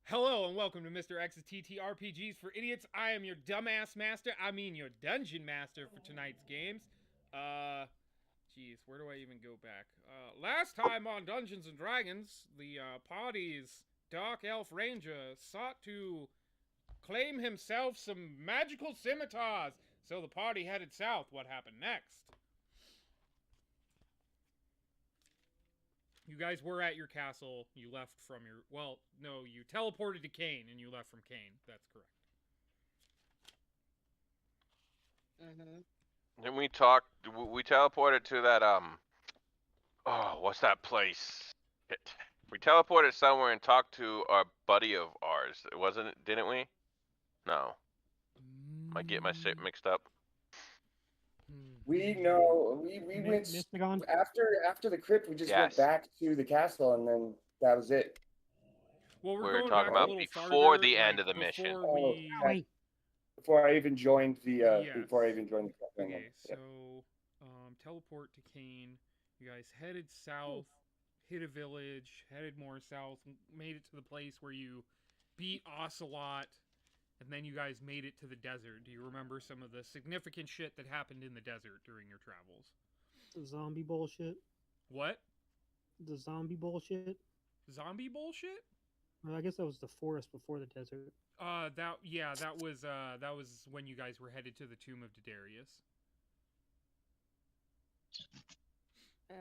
Hello and welcome to Mr. X's TTRPGs for Idiots. I am your dumbass master. I mean your dungeon master for tonight's games. Jeez, where do I even go back? Last time on Dungeons and Dragons, the party's Dark Elf Ranger sought to claim himself some magical scimitars. So the party headed south. What happened next? You guys were at your castle. You left from your... Well, no, you teleported to Kane, and you left from Kane. That's correct. Then we talked. We teleported to that Oh, what's that place? We teleported somewhere and talked to a buddy of ours. Wasn't it? Didn't we? No. I get my shit mixed up. We went Mystagon? after the crypt. We just went Yes. back to the castle, and then that was it. Well, We we're were going talking back about a little before farther, the end like, of the mission. before we... Owie. Before I even joined the Yes. before I even joined the crypt. Okay, Yeah. so teleport to Kane. You guys headed south, hit a village, headed more south, made it to the place where you beat Ocelot, and then you guys made it to the desert. Do you remember some of the significant shit that happened in the desert during your travels? The zombie bullshit. What? The zombie bullshit. Zombie bullshit? Well, I guess that was the forest before the desert. That was when you guys were headed to the tomb of Didarius.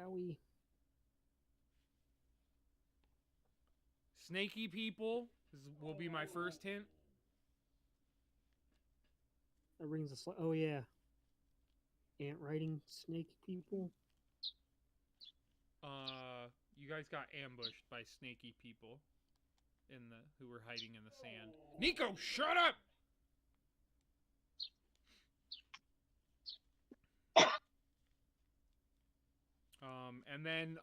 Owie. Snaky people will be my first hint. That rings a oh yeah. Ant riding snake people. You guys got ambushed by snaky people who were hiding in the sand. Nico, shut up! And then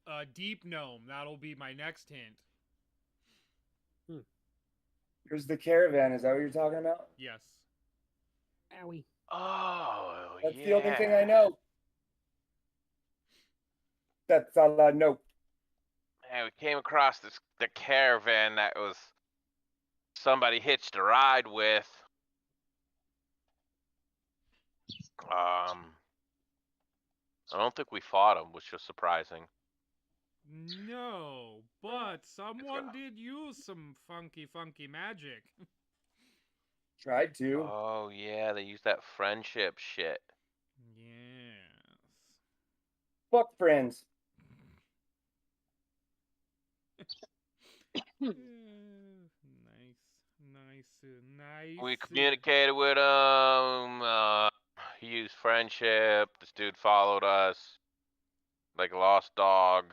a deep gnome. That'll be my next hint. Here's the caravan. Is that what you're talking about? Yes. Owie. Oh, That's yeah. the only thing I know. That's all I know. And we came across the caravan that was somebody hitched a ride with. I don't think we fought him, which was surprising. No, but someone did use some funky magic. Tried to. Oh yeah, they used that friendship shit. Yes. Fuck friends. Nice. We communicated with him. He used friendship. This dude followed us like a lost dog.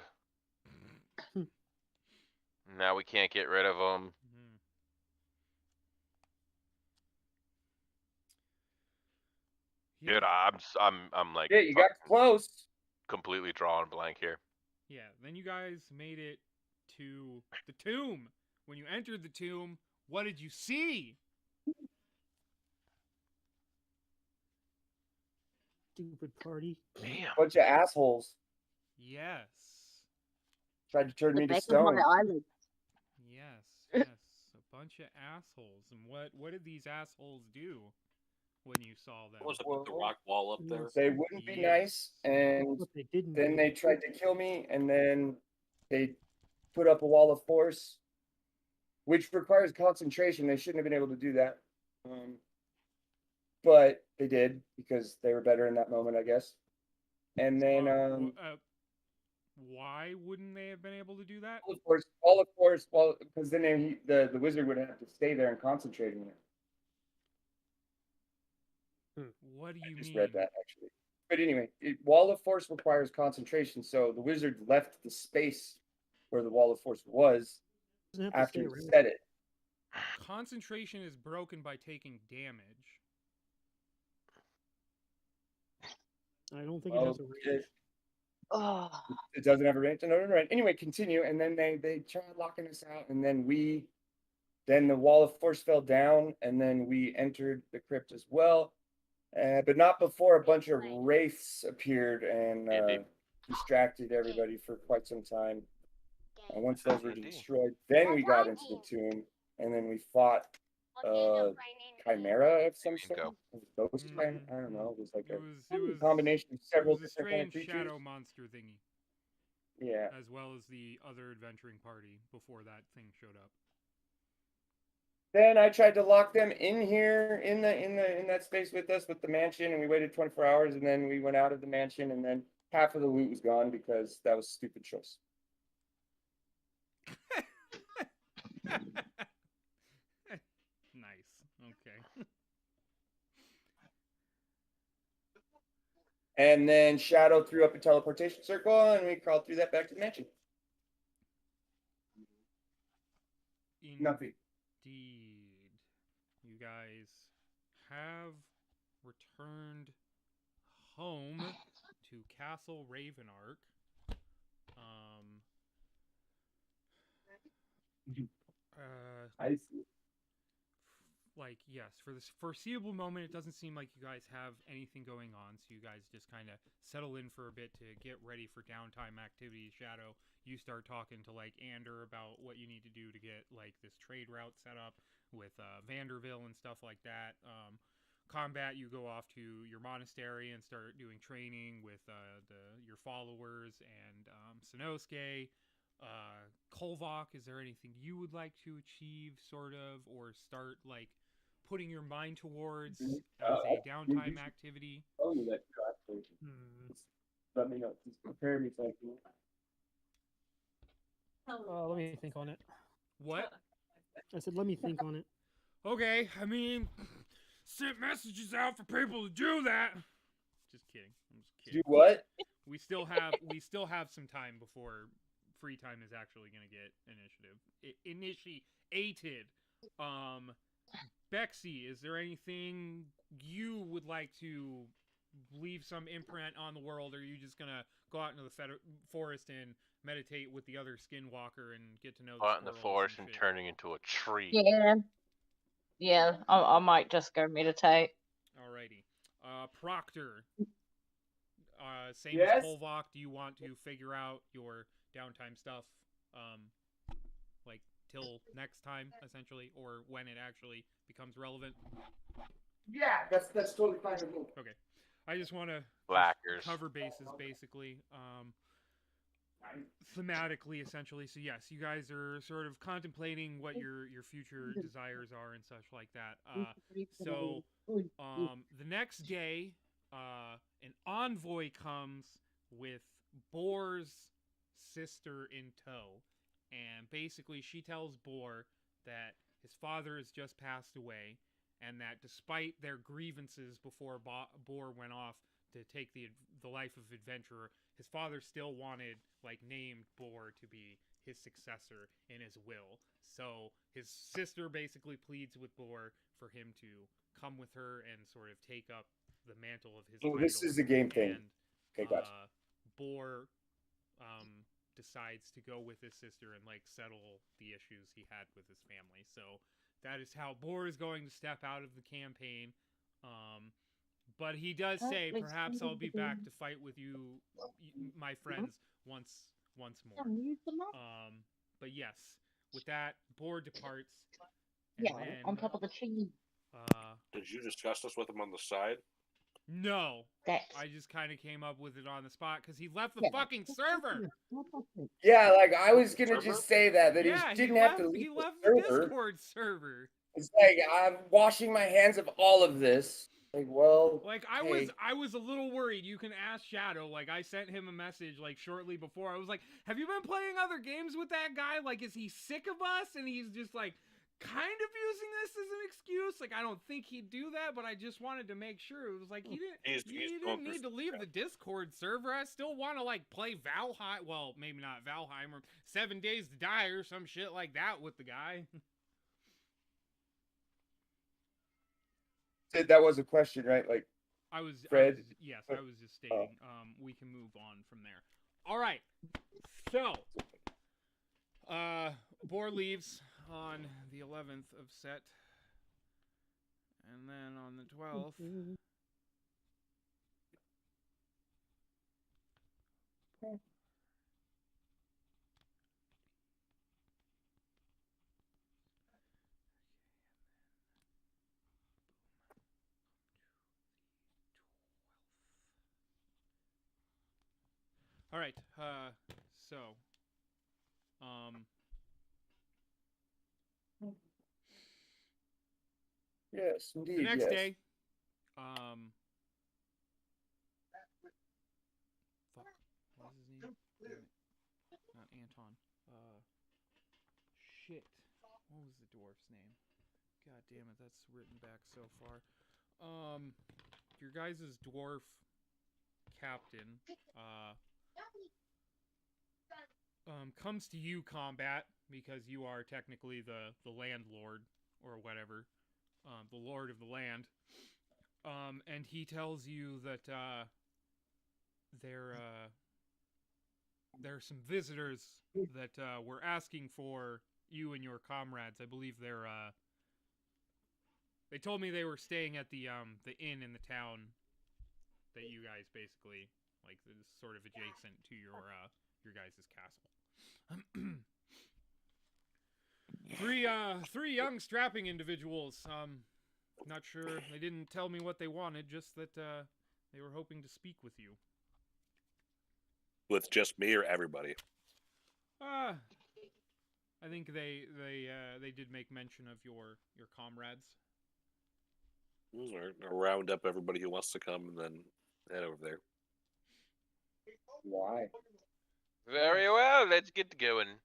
Now we can't get rid of him. Dude, I'm like, Yeah, you got close. completely drawing blank here. Yeah, then you guys made it to the tomb. When you entered the tomb, what did you see? Stupid party. Damn. Bunch of assholes Yes. tried to turn me to Back on stone. my island. Yes. A bunch of assholes. And what did these assholes do when you saw them? Was it with the rock wall up there? They wouldn't be Yes. nice, and What they didn't then do. they tried to kill me, and then they put up a wall of force, which requires concentration. They shouldn't have been able to do that. But they did because they were better in that moment, I guess. And then why wouldn't they have been able to do that? all of course, well, because then the wizard would have to stay there and concentrate on it. What do you I just mean? read that actually. But anyway, wall of force requires concentration, so the wizard left the space where the wall of force was Doesn't have to after stay he around. said it. Concentration is broken by taking damage. I don't think it has a range. Oh, It doesn't have a range. No. Anyway, continue. And then they tried locking us out, and then the wall of force fell down, and then we entered the crypt as well, but not before a bunch of wraiths appeared and Indeed. distracted everybody for quite some time. And once those were Indeed. destroyed, then we got into the tomb, and then we fought chimera of some sort. Go. Ghost kind, I don't know. It was like It was a combination of several a different kind of strange creatures. shadow monster thingy, Yeah. as well as the other adventuring party before that thing showed up. Then I tried to lock them in here in that space with us with the mansion, and we waited 24 hours, and then we went out of the mansion, and then half of the loot was gone because that was a stupid choice. Nice. Okay. And then Shadow threw up a teleportation circle, and we crawled through that back to the mansion. Nothing. Indeed. You guys have returned home to Castle Ravenark. I see. Like, yes, for this foreseeable moment, it doesn't seem like you guys have anything going on, so you guys just kind of settle in for a bit to get ready for downtime activities. Shadow, you start talking to, like, Ander about what you need to do to get, like, this trade route set up with Vanderville and stuff like that. Combat, you go off to your monastery and start doing training with your followers and Sanosuke. Kolvok, is there anything you would like to achieve, sort of, or start, like, putting your mind towards as a downtime activity? Oh, you let actually. Let me know. Just prepare me so I can. Let me think on it. What? I said, let me think on it. Okay, I mean, sent messages out for people to do that. Just kidding. I'm just kidding. Do what? We still have some time before free time is actually going to get initiated. Bexy, is there anything you would like to leave some imprint on the world, or are you just going to go out into the forest and meditate with the other skinwalker and get to know the Out in the forest and shit? turning into a tree. Yeah, I might just go meditate. Alrighty. Proctor, same Yes? as Kolvok, do you want to figure out your downtime stuff, like, till next time, essentially, or when it actually becomes relevant? Yeah, that's totally fine with me. Okay. I just want to Blackers. cover bases, basically, thematically, essentially. So yes, you guys are sort of contemplating what your future desires are and such like that. So the next day, an envoy comes with Boar's sister in tow, and basically she tells Boar that his father has just passed away, and that despite their grievances before Boar went off to take the life of adventurer, his father still wanted, like, named Boar to be his successor in his will. So his sister basically pleads with Boar for him to come with her and sort of take up the mantle of his So title. this is a game thing. And, Okay, gotcha. Boar decides to go with his sister and, like, settle the issues he had with his family. So that is how Boar is going to step out of the campaign. But he does say, perhaps I'll be back to fight with you, my friends, once more. But yes, with that, Boar departs. And Yeah, then, on top of the tree. Did you discuss this with him on the side? No, That's I just kind of came up with it on the spot because he left the Yeah. fucking server. Yeah, like I was gonna Server? just say that Yeah, he didn't he have left, to leave he left the the server. Discord server. It's like I'm washing my hands of all of this. Like, well, Like, hey. I was a little worried. You can ask Shadow. Like, I sent him a message, like, shortly before. I was like, have you been playing other games with that guy? Like, is he sick of us? And he's just, like, kind of using this as an excuse. Like, I don't think he'd do that, but I just wanted to make sure. It was like, he didn't going need to through leave the Discord server. I still want to, like, play Valheim. Well, maybe not Valheim, or 7 Days to Die or some shit like that with the guy. That was a question, right? Like, Fred? Yes, I was just stating. We can move on from there. All right. So, Boar leaves on the 11th of Set, and then on the 12th, All right. So, Yes, indeed. the next yes. day, fuck, what is his name? Damn it. Not Anton. Shit. What was the dwarf's name? God damn it, that's written back so far. Your guys' dwarf captain, comes to you, Combat, because you are technically the landlord, or whatever, the lord of the land. And he tells you that, there are some visitors that, were asking for you and your comrades. I believe they told me they were staying at the inn in the town that you guys basically, like, is sort of adjacent to your guys' castle. Three young strapping individuals. Not sure. They didn't tell me what they wanted, just that, they were hoping to speak with you. With just me or everybody? I think they did make mention of your comrades. Or round up everybody who wants to come and then head over there. Why? Very well. Let's get going.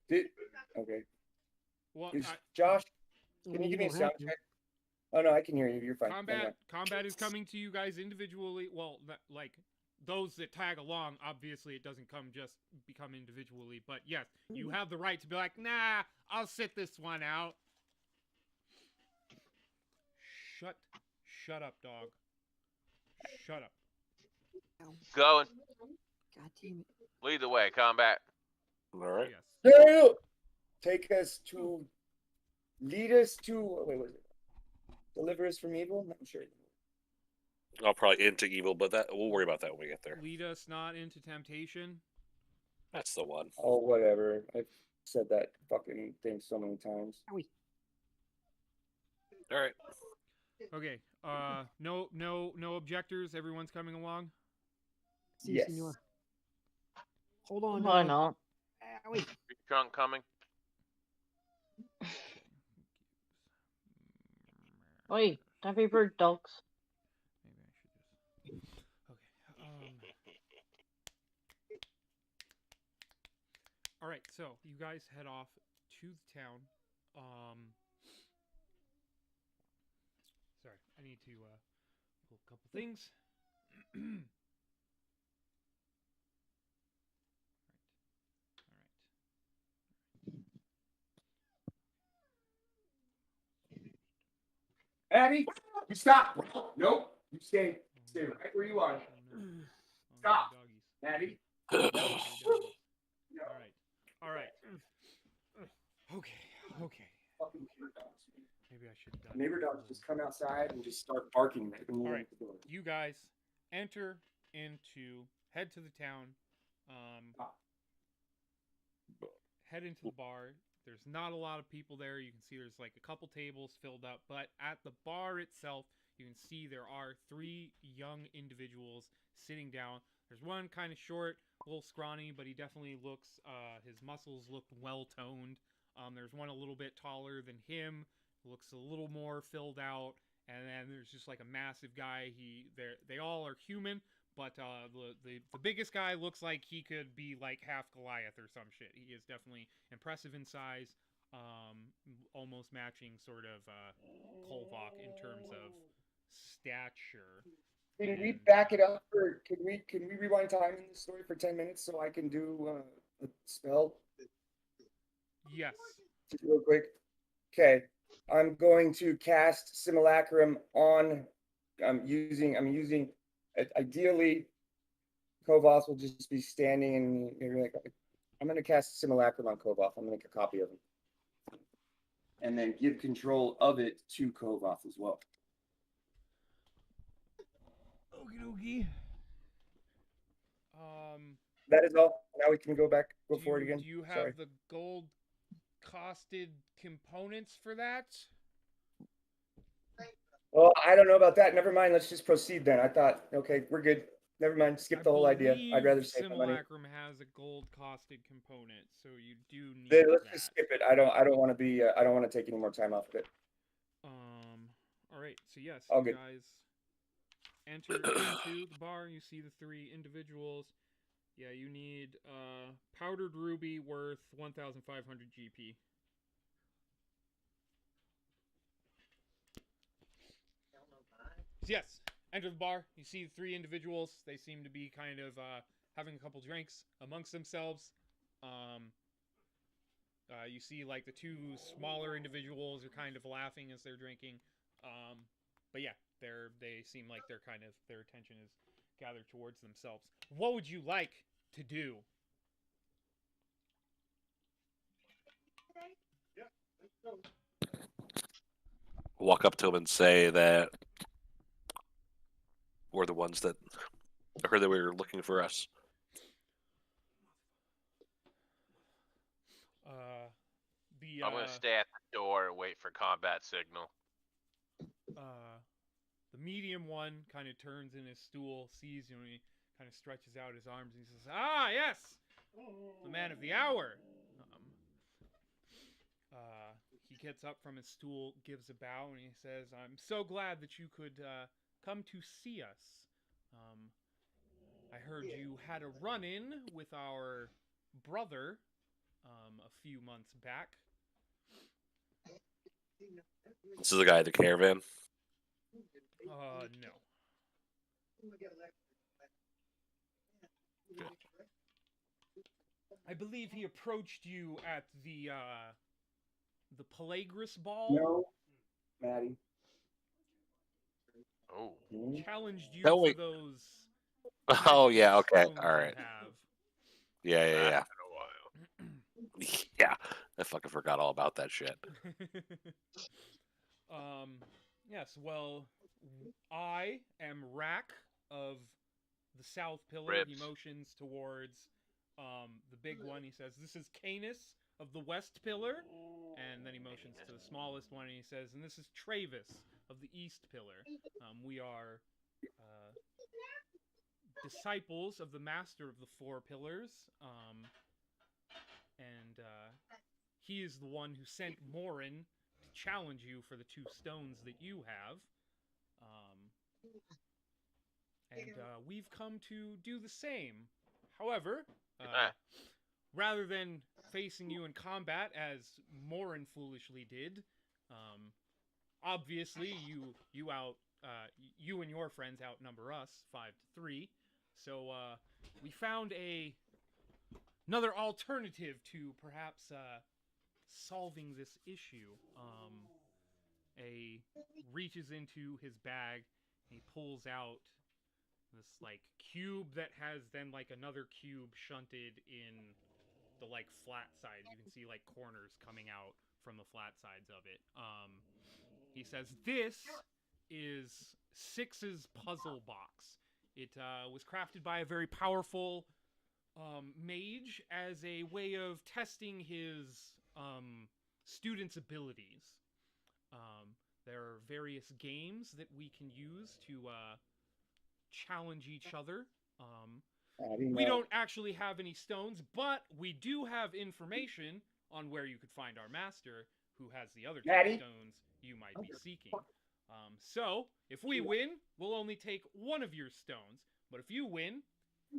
Okay. Well, Josh, I can mean, you give me a don't sound have to. check? Oh no, I can hear you. You're fine. combat is coming to you guys individually. Well, like those that tag along, obviously it doesn't become individually. But yes, you have the right to be like, nah, I'll sit this one out. Shut up, dog. Shut up. Going. God damn it. Lead the way, Combat. All right. Yes. No! Lead us to, wait, was it? Deliver us from evil? I'm sure. I'll probably into evil, but we'll worry about that when we get there. Lead us not into temptation. That's the one. Oh, whatever. I've said that fucking thing so many times. Owie. All right. Okay. No objectors. Everyone's coming along. Si, Yes. senor. Hold on. Why not? Owie. Big trunk coming. Oi, don't be rude, dogs. Maybe I should just. Okay. All right. So you guys head off to the town. Sorry, I need to pull a couple things. Abby, you stop. Nope. You stay right where you are. Stop. Abby. All right. Okay. Fucking neighbor dogs. Maybe I should have done. Neighbor dogs just come outside and just start barking at me. All right. You guys head to the town. Head into the bar. There's not a lot of people there. You can see there's like a couple tables filled up, but at the bar itself, you can see there are 3 young individuals sitting down. There's one kind of short, a little scrawny, but he definitely looks, his muscles look well-toned. There's one a little bit taller than him, looks a little more filled out, and then there's just like a massive guy. They all are human, but the biggest guy looks like he could be like half Goliath or some shit. He is definitely impressive in size, almost matching sort of Kolvok in terms of stature. Can we back it up, or can we rewind time in the story for 10 minutes so I can do a spell? Yes. Just real quick. Okay, I'm going to cast Simulacrum on. I'm using. Ideally, Kovath will just be standing and maybe like. I'm going to cast Simulacrum on Kovath. I'm going to make a copy of him, and then give control of it to Kovath as well. Okie dokie. That is all. Now we can go forward again. Do you have Sorry. the gold costed components for that? Well, I don't know about that. Never mind. Let's just proceed then. I thought, okay, we're good. Never mind. Skip I the whole idea. I'd rather believe save my money. Simulacrum has a gold costed component, so you do need Then let's that. just skip it. I don't want to be. I don't want to take any more time off of it. All right. So yes, All you good. guys enter into the bar. You see the 3 individuals. Yeah, you need powdered ruby worth 1,500 GP. Yes, enter the bar. You see the 3 individuals. They seem to be kind of having a couple drinks amongst themselves. You see like the 2 smaller individuals are kind of laughing as they're drinking. But yeah, they seem like they're kind of, their attention is gathered towards themselves. What would you like to do? Walk up to him and say that we're the ones that I heard that we were looking for us. I'm gonna stay at the door and wait for combat signal. The medium one kind of turns in his stool, sees you, and he kind of stretches out his arms, and he says, "Ah, yes, the man of the hour." He gets up from his stool, gives a bow, and he says, "I'm so glad that you could come to see us. I heard you had a run-in with our brother a few months back." This is the guy at the caravan. No. I believe he approached you at the Pelagris ball. No, Maddie. Oh. Challenged you No, for wait. those. Oh yeah, magical okay, stones all you right. have. Yeah. That's been a while. Yeah, I fucking forgot all about that shit. Yes, well, I am Rack of the South Pillar. He Ribs. motions towards the big one. He says, "This is Canis of the West Pillar." And then he motions to the smallest one, and he says, "And this is Travis of the East Pillar. We are disciples of the Master of the 4 Pillars. And he is the one who sent Morin to challenge you for the 2 stones that you have. And we've come to do the same. However, rather than facing you in combat as Morin foolishly did, obviously you and your friends outnumber us 5-3. So we found another alternative to perhaps solving this issue. Reaches into his bag, and he pulls out this like cube that has then like another cube shunted in the like flat side. You can see like corners coming out from the flat sides of it. He says, "This is Six's puzzle box. It was crafted by a very powerful mage as a way of testing his students' abilities. There are various games that we can use to challenge each other. We don't actually have any stones, but we do have information on where you could find our master, who has the other 2 stones you might be seeking. So, if we win, we'll only take 1 of your stones. But if you win,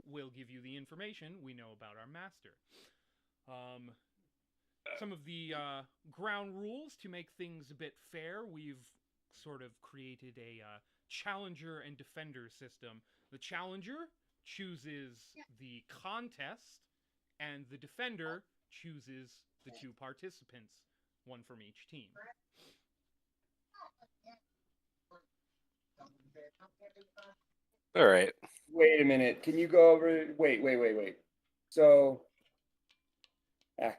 we'll give you the information we know about our master." Some of the ground rules to make things a bit fair, we've sort of created a challenger and defender system. The challenger chooses the contest, and the defender chooses the 2 participants, 1 from each team. All right. Wait a minute. Can you go over? Wait. So, right.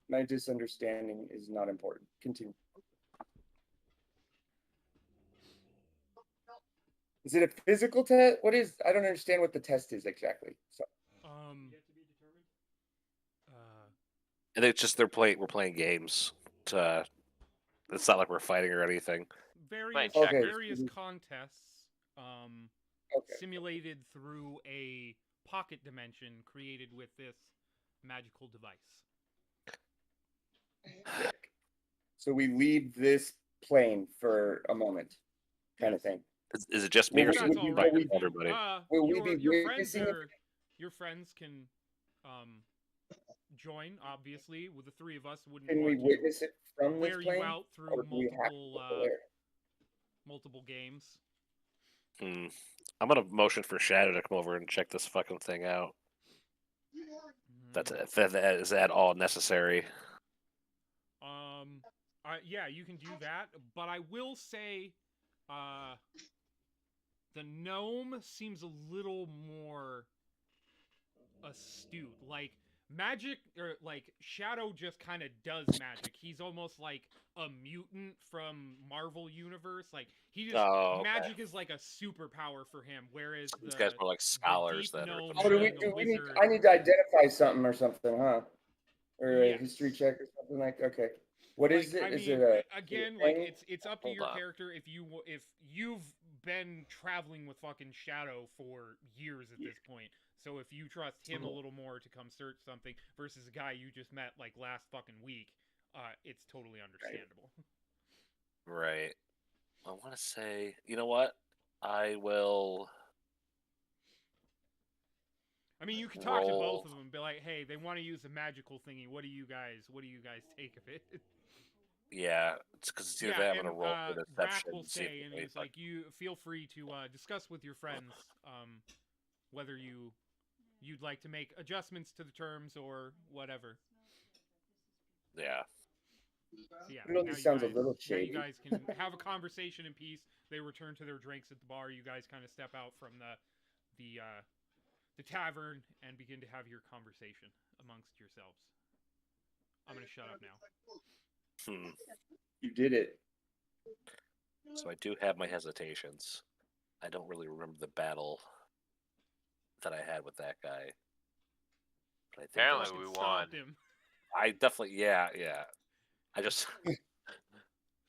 My misunderstanding is not important. Continue. Is it a physical test? What is? I don't understand what the test is exactly. So. And it's just we're playing games. It's not like we're fighting or anything. Various checkers. various contests. Okay. simulated through a pocket dimension created with this magical device. Sick. So we leave this plane for a moment, kind of Yes. thing. Is it just me, Well, or If should that's we all invite right with you. everybody? Will we your, be your friends witnessing it? are your friends can join, obviously. With the three of us wouldn't Can we want to witness it from this wear plane? you out through Or do we have to go there? multiple games. I'm gonna motion for Shadow to come over and check this fucking thing out. If that is at all necessary. Yeah, you can do that, but I will say, the gnome seems a little more astute. Like magic, or like Shadow just kind of does magic. He's almost like a mutant from Marvel Universe. Like he just magic is like a superpower for him, whereas These guys were like scholars deep that are. gnome Oh, do we being a do? We need. wizard. I need to identify something or something, huh? Or a Yes. history check or something like. Okay. What is it? I Is mean, it a again, thing? like it's up to Hold your on. character. If you've been traveling with fucking Shadow for years at this point, so if you trust him a little more to come search something versus a guy you just met like last fucking week, it's totally understandable. Right. I want to say, you know what? I will. I mean, you can talk to both Roll. of them and be like, "Hey, they want to use a magical thingy. What do you guys take of it?" Yeah, it's because it's either that I'm gonna roll for Rack deception. will And see if say, and they he's like, "You feel free to discuss with your friends whether you'd like to make adjustments to the terms or whatever." Yeah. So yeah, It only sounds a little now you shady. guys can have a conversation in peace. They return to their drinks at the bar. You guys kind of step out from the tavern and begin to have your conversation amongst yourselves. I'm gonna shut up now. You did it. So I do have my hesitations. I don't really remember the battle that I had with that guy. But I think Apparently we won. Stopped him. I definitely, yeah. I just,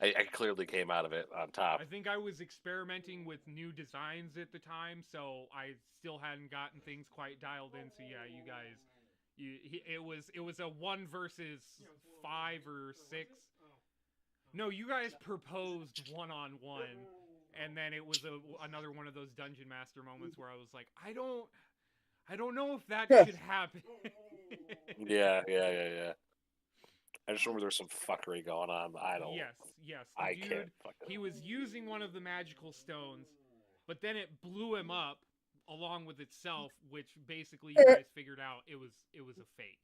I clearly came out of it on top. I think I was experimenting with new designs at the time, so I still hadn't gotten things quite dialed in. So yeah, you guys, it was a 1 versus 5 or 6. No, you guys proposed 1-on-1, and then it was another one of those dungeon master moments where I was like, I don't know if that should happen. Yeah. I just remember there was some fuckery going on. I don't. Yes. I Dude, can't fucking. he was using one of the magical stones, but then it blew him up along with itself, which basically you guys figured out it was a fake.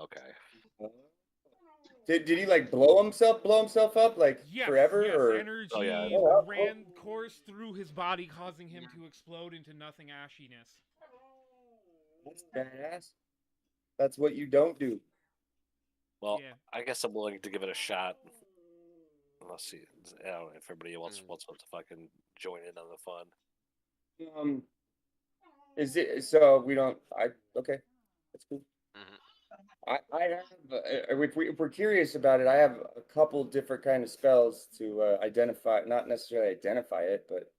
Okay. Did he like blow himself up like forever? Yes, or energy Oh, yeah. ran coursed through his body, causing him to explode into nothing ashiness. That's badass. That's what you don't do. Well, Yeah. I guess I'm willing to give it a shot. Let's see. I don't know if everybody else wants to fucking join in on the fun. Is it so we don't? Okay, that's cool. Mhm. I have if we're curious about it, I have a couple different kind of spells to identify, not necessarily identify it, but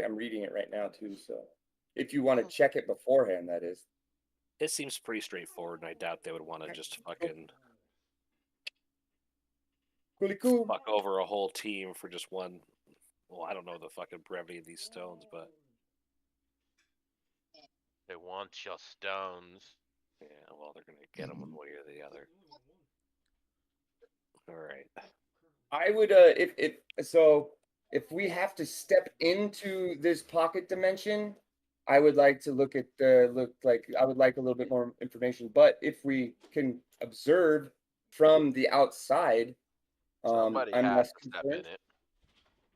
I'm reading it right now too. So if you want to check it beforehand, that is. It seems pretty straightforward, and I doubt they would want to just fucking Really cool. fuck over a whole team for just one. Well, I don't know the fucking brevity of these stones, but They want your stones. yeah, well, they're gonna get them one way or the other. All right. I would if we have to step into this pocket dimension, I would like to I would like a little bit more information. But if we can observe from the outside, Somebody I'm has less to step in concerned. it.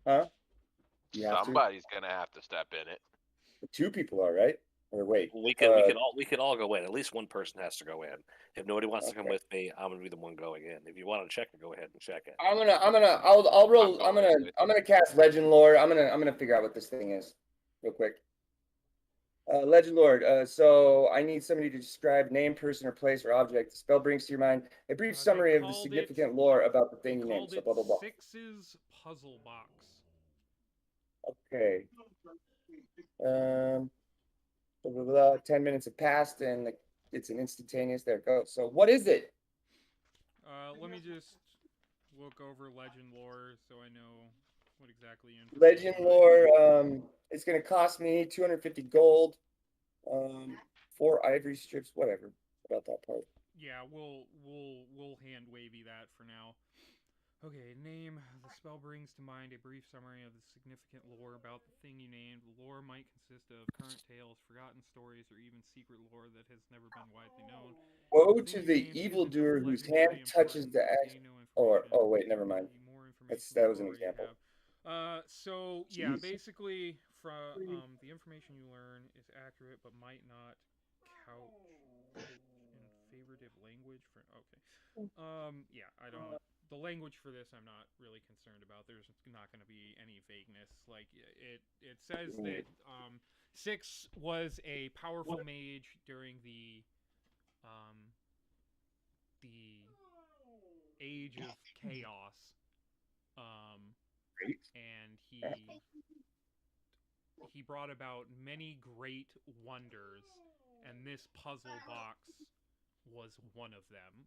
Huh? You have Somebody's gonna have to step in it. to? 2 people are right. Or wait, We could all go in. At least one person has to go in. If nobody wants to come Okay. with me, I'm gonna be the one going in. If you want to check it, go ahead and check it. I'll roll. I'm going with I'm gonna cast Legend Lore. I'm gonna figure out what this thing is, real quick. Legend Lord. So I need somebody to describe name, person, or place or object the spell brings to your mind. A brief They summary of the called significant it- lore about the They thing you named. called So it blah blah blah. Six's puzzle box. Okay. Blah, blah, blah. 10 minutes have passed and it's an instantaneous. There it goes. So what is it? Let me just look over legend lore so I know what exactly Legend information. lore. It's gonna cost me 250 gold. 4 ivory strips. Whatever about that part. Yeah, we'll hand wavy that for now. Okay, name. The spell brings to mind a brief summary of the significant lore about the thing you named. The lore might consist of current tales, forgotten stories, or even secret lore that has never been widely known. Woe The to thing you the named isn't evildoer whose hand legendary touches important. the axe. Gain no Or information. oh wait, never mind. The more information, That the was an lore you example. have. So yeah, Jeez. basically, from the information you learn is accurate, but might not couch it in favorative language. For okay, yeah, I don't. The language for this, I'm not really concerned about. There's not going to be any vagueness. Like it says that Six was a powerful mage during the age of chaos, Great. and he brought about many great wonders, and this puzzle box was one of them.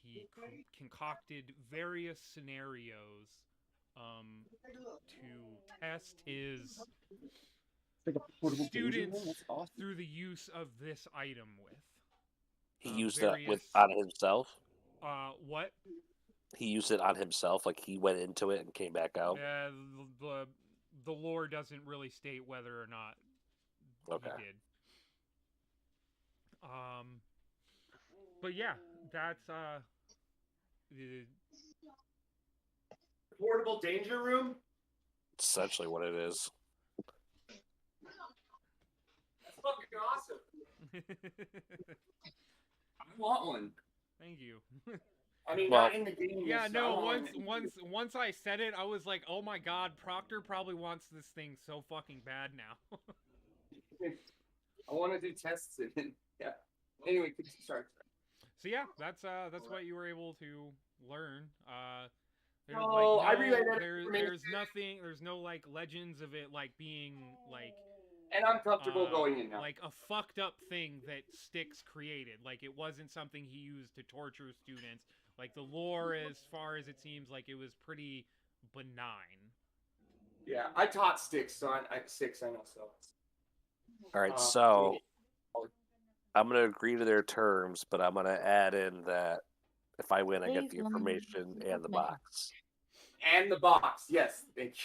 He concocted various scenarios to test his Like a portable danger room? students That's awesome. through the use of this item with. He used it various. on himself. What? He used it on himself, like he went into it and came back out. The lore doesn't really state whether or not Okay. he did. But yeah, that's the Portable danger room? It's essentially what it is. That's fucking awesome. I want one. Thank you. I mean, Well, not in the game. Yeah, yes, no. I want one. Once I said it, I was like, "Oh my god, Proctor probably wants this thing so fucking bad now." I want to do tests in it. Yeah. Anyway, start. So yeah, that's what you were able to learn. There's Oh, I relay that there's information. nothing. There's no like legends of it like being like. And I'm comfortable going in now. Like a fucked up thing that Styx created. Like it wasn't something he used to torture students. Like the lore, as far as it seems, like it was pretty benign. Yeah, I taught Styx, so I know so. All right, so I'm gonna agree to their terms, but I'm gonna add in that if I win, I get the information and the box. And the box, yes, thank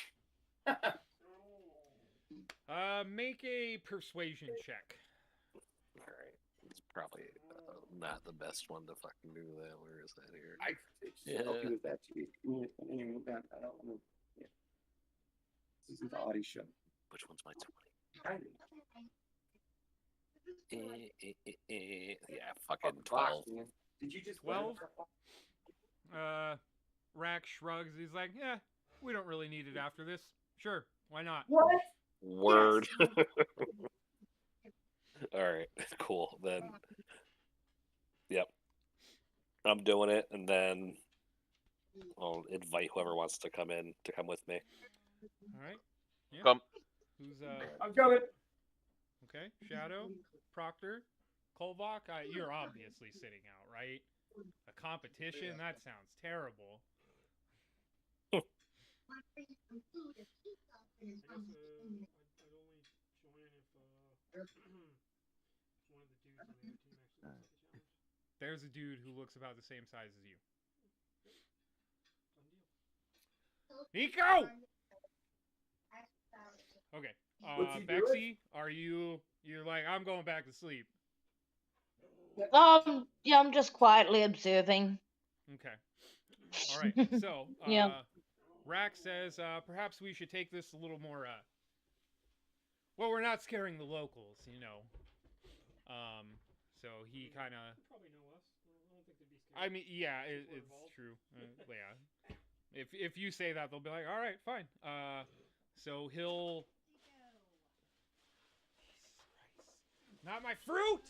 you. Make a persuasion check. All right, it's probably not the best one to fucking do that. Where is that here? I could help you with that too. I don't know. Yeah. This isn't the Audi show. Which one's my 20? Yeah, fucking 12. Did you just 12? Rack shrugs. He's like, "Yeah, we don't really need it after this. Sure, why not?" What? Word. Yes. All right, cool. Then, yep, I'm doing it, and then I'll invite whoever wants to come in to come with me. All right. Yeah. Come. Who's I'm coming. Okay, Shadow, Proctor, Kolvok. You're obviously sitting out, right? A competition? That sounds terrible. There's a dude who looks about the same size as you. Nico! Okay. Bexy, are you're like, I'm going back to sleep. Yeah, I'm just quietly observing. Okay. All right. So, Yeah. Rack says, perhaps we should take this a little more, well, we're not scaring the locals, you know. So he kind of... Probably know us. I don't think they'd be scared. I mean, yeah, it's true. Yeah. If you say that, they'll be like, all right, fine. So he'll... Jesus Christ. Not my fruit!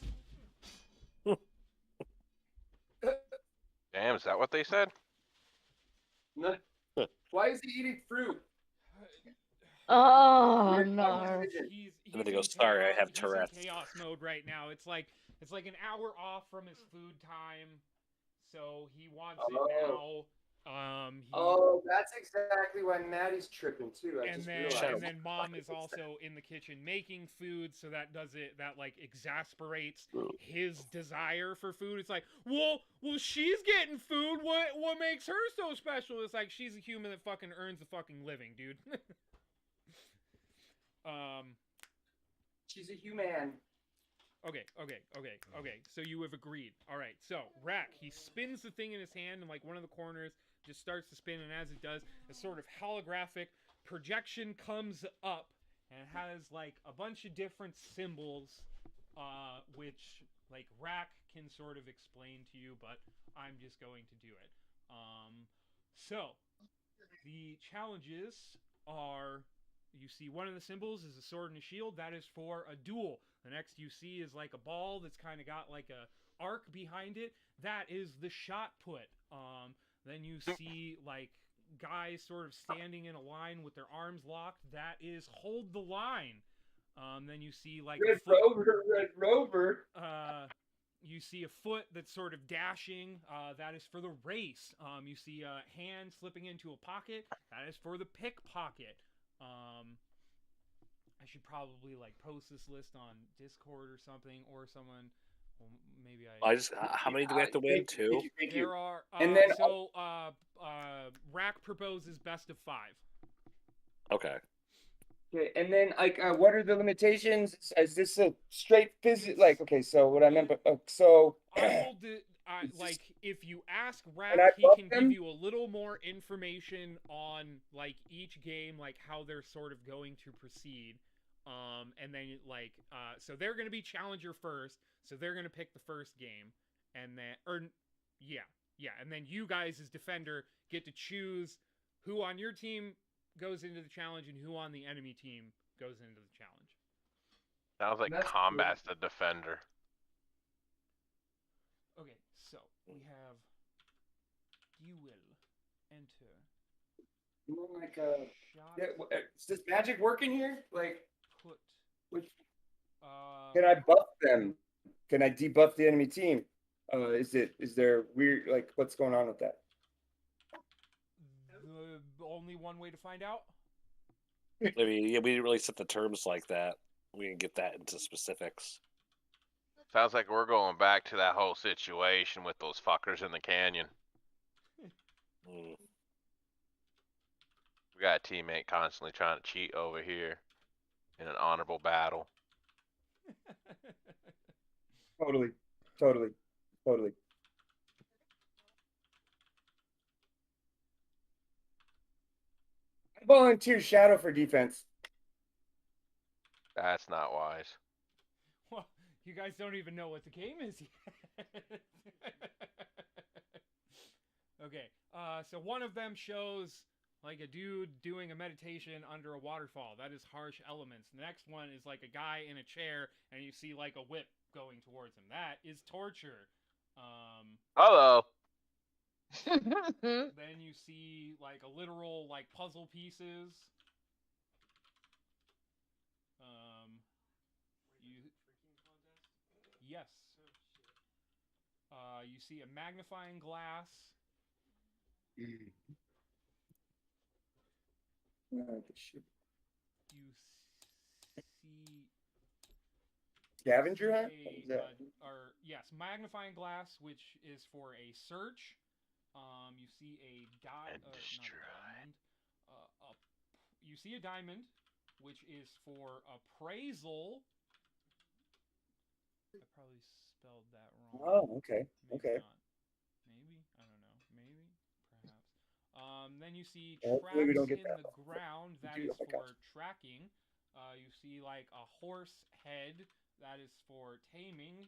Damn, is that what they said? No. Why is he eating fruit? Oh Weird no. decision. He's And then he in goes, "Sorry, I chaos- have he's in Tourette's." chaos mode right now. It's like an hour off from his food time, so he wants it now. Oh, that's exactly why Maddie's tripping too. I and just then realized. Shadow. and then mom is also in the kitchen making food, so that like exasperates his desire for food. It's like, well, she's getting food. What makes her so special? It's like she's a human that fucking earns a fucking living, dude. She's a human. Okay. So you have agreed. All right. So Rack, he spins the thing in his hand, and like one of the corners just starts to spin, and as it does, a sort of holographic projection comes up, and it has like a bunch of different symbols, which like Rack can sort of explain to you, but I'm just going to do it. So the challenges are. You see one of the symbols is a sword and a shield. That is for a duel. The next you see is like a ball that's kind of got like a arc behind it. That is the shot put. Then you see like guys sort of standing in a line with their arms locked. That is hold the line. Then you see like Red Rover. you see a foot that's sort of dashing. That is for the race. You see a hand slipping into a pocket. That is for the pickpocket. I should probably like post this list on Discord or something, or someone. Well, maybe I just. How many do we have to win? Two. Thank you. There are. And then Rack proposes best of 5. Okay. Okay, and then like, what are the limitations? Is this a straight physics? Like, okay, so what I meant, but so. I will like if you ask Rack, I he buff can them? give you a little more information on like each game, like how they're sort of going to proceed. And then like so they're gonna be challenger first, so they're gonna pick the first game, and then and then you guys as defender get to choose who on your team goes into the challenge and who on the enemy team goes into the challenge. Sounds like That's combat's the defender. Okay, so we have you will enter More like shot is this magic working here? Like, put. which Uh, can I buff them? Can I debuff the enemy team? Is there weird, like, what's going on with that? the only one way to find out. I mean, yeah, we didn't really set the terms like that. We didn't get that into specifics. Sounds like we're going back to that whole situation with those fuckers in the canyon. Mm. We got a teammate constantly trying to cheat over here in an honorable battle. Totally. I volunteer Shadow for defense. That's not wise. Well, you guys don't even know what the game is yet. Okay, so one of them shows like a dude doing a meditation under a waterfall. That is harsh elements. The next one is like a guy in a chair, and you see like a whip going towards him. That is torture. Hello. Then you see like a literal like puzzle pieces. Yes. You see a magnifying glass. Shit. You see Scavenger hunt? What is that? yes, magnifying glass, which is for a search. You see a diamond. You see a diamond, which is for appraisal. I probably spelled that wrong. Oh, okay. Maybe Okay. not. Maybe, I don't know. Maybe, perhaps. Then you see Hopefully we tracks don't get in that. the ground. That do is that, for tracking. You see like a horse head. That is for taming.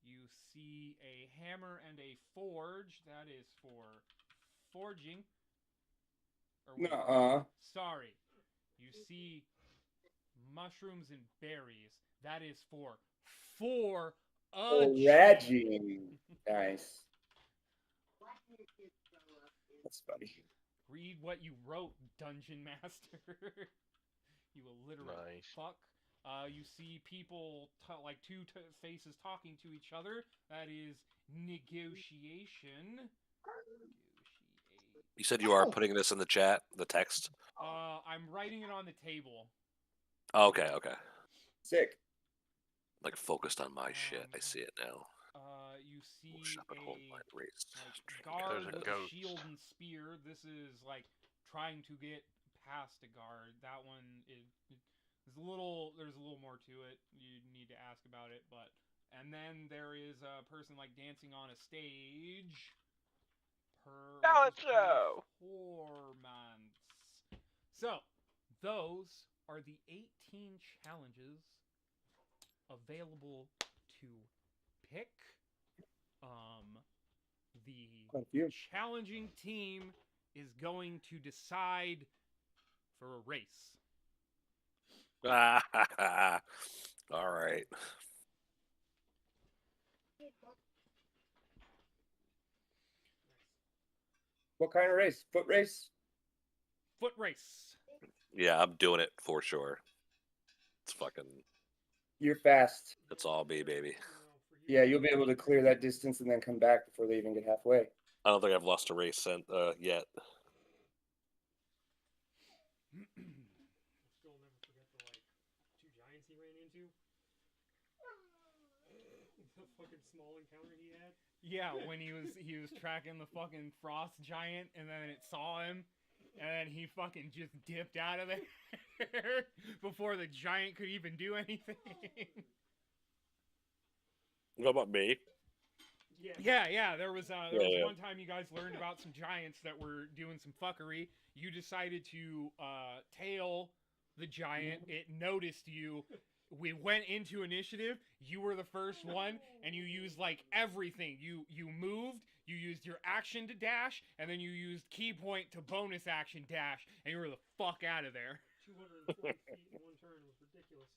You see a hammer and a forge. That is for forging. Or wait, Nuh-uh. sorry. You see mushrooms and berries. That is for foraging. Foraging. Nice. That's funny. Read what you wrote, Dungeon Master. You illiterate Nice. fuck. You see people like two faces talking to each other. That is negotiation. You said you are putting this in the chat, the text. I'm writing it on the table. Oh, okay. Sick. Like focused on my shit. I see it now. You see Shut up and hold my a race. guard There's a with a goat. shield and spear. This is like trying to get past a guard. That one is there's a little more to it. You need to ask about it, but and then there is a person like dancing on a stage. Talent show. Performance. So, those are the 18 challenges available to pick. The Quite a few. challenging team is going to decide for a race. All right. What kind of race? Foot race? Foot race. Yeah, I'm doing it for sure. It's fucking. You're fast. It's all me, baby. Yeah, you'll be able to clear that distance and then come back before they even get halfway. I don't think I've lost a race yet. Still never forget the like 2 giants he ran into. The fucking small encounter he had. Yeah, when he was tracking the fucking frost giant, and then it saw him, and then he fucking just dipped out of there before the giant could even do anything. What about me? Yeah. There was Yeah. one time you guys learned about some giants that were doing some fuckery. You decided to tail the giant. It noticed you. We went into initiative. You were the first one, and you used like everything. You moved. You used your action to dash, and then you used key point to bonus action dash, and you were the fuck out of there. 240 feet in one turn was ridiculous.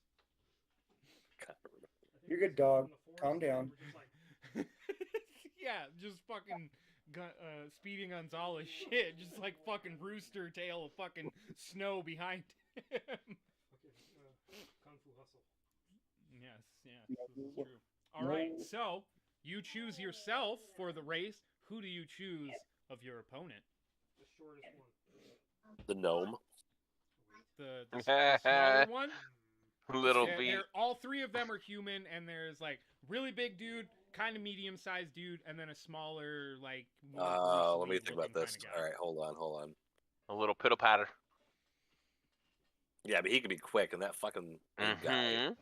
You're good, dog. Calm down. Yeah, just fucking Speedy Gonzalez shit. Just like fucking rooster tail of fucking snow behind him. Kung Fu Hustle. Yes, this is true. All right, so you choose yourself for the race. Who do you choose of your opponent? The shortest one. The gnome. The smaller one? Little Yeah, feet. all three of them are human, and there's like really big dude, kind of medium-sized dude, and then a smaller like. more Let me Bruce think about Lee-looking this. kinda guy. All right, hold on. A little pitter patter. Yeah, but he can be quick, and that fucking big guy, Mhm.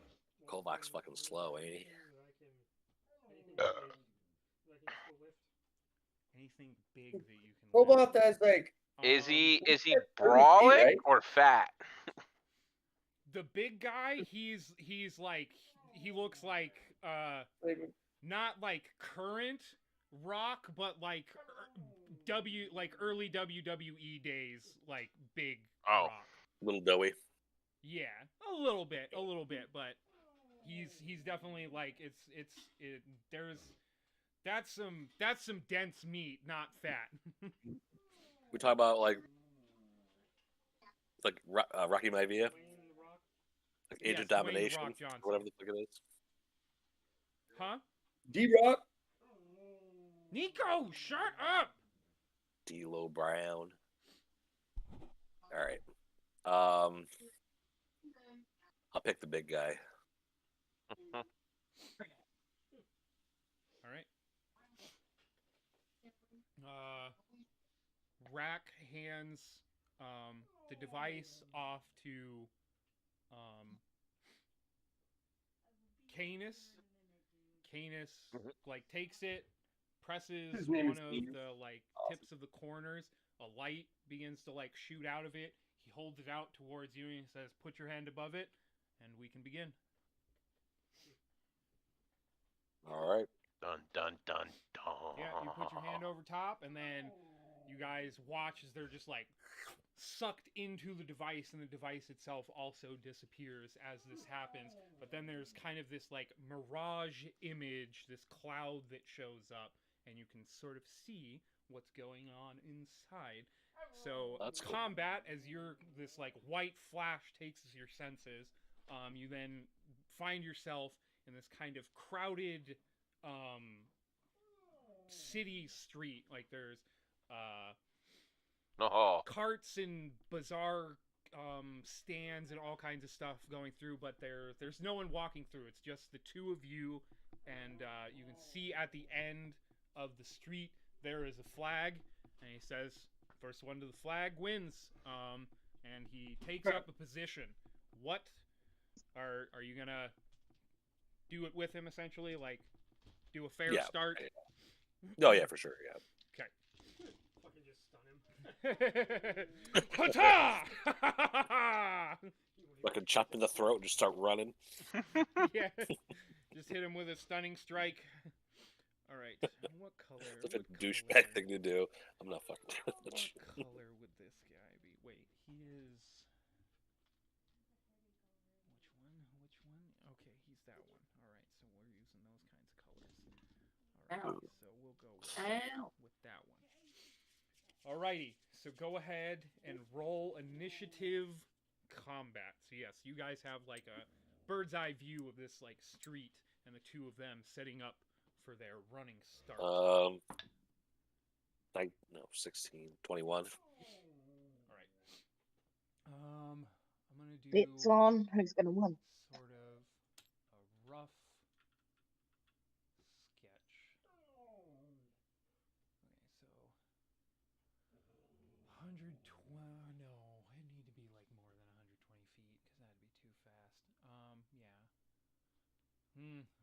Kovacs, fucking slow, ain't he? Anything that I can still lift. Anything big that you can. Cobalt has like Is he that's brawling right? or fat? The big guy? He's like he looks like not like current Rock, but like early WWE days, like big Oh. Rock. Little doughy. Yeah, a little bit, but he's definitely like that's some dense meat, not fat. We talk about like Rocky Maivia, Playing the Rock. like Age Yes, of Dwayne The Domination, Rock Johnson. whatever the fuck it is. Huh? D-Rock. Nico, shut up! D'Lo Brown. All right. I'll pick the big guy. All right. Rack hands the device off to Canis. Canis like takes it, presses His name one is of Canis. the like tips of the corners. A light begins to like shoot out of it. He holds it out towards you and he says, "Put your hand above it, and we can begin." All right. Dun dun dun dun. Yeah, you put your hand over top, and then you guys watch as they're just like sucked into the device, and the device itself also disappears as this happens. But then there's kind of this like mirage image, this cloud that shows up, and you can sort of see what's going on inside. So That's cool. combat, as this like white flash takes your senses, you then find yourself in this kind of crowded city street. Like there's Oh, carts and bazaar stands and all kinds of stuff going through, but there's no one walking through. It's just the two of you, and you can see at the end of the street there is a flag, and he says, "First one to the flag wins." And he takes up a position. What are you gonna do it with him essentially? Like do a fair start? Oh yeah, for sure. Yeah. Okay. Fucking just stun him. Ta-ta! Fucking chop in the throat and just start running. Yeah. Just hit him with a stunning strike. All right. What color? Such a what douchebag color- thing to do. I'm not fucking. What color would this guy be? Wait, he is. Which one? Okay, he's that one. All right, so we're using those kinds of colors. All right, so we'll go with that one. Alrighty, so go ahead and roll initiative combat. So yes, you guys have like a bird's eye view of this like street and the two of them setting up for their running start. 16, 21. Alright. I'm gonna do Bits on. Who's gonna win? sort of a rough sketch. Okay, so 120. No, it need to be like more than 120 feet because that'd be too fast. Yeah.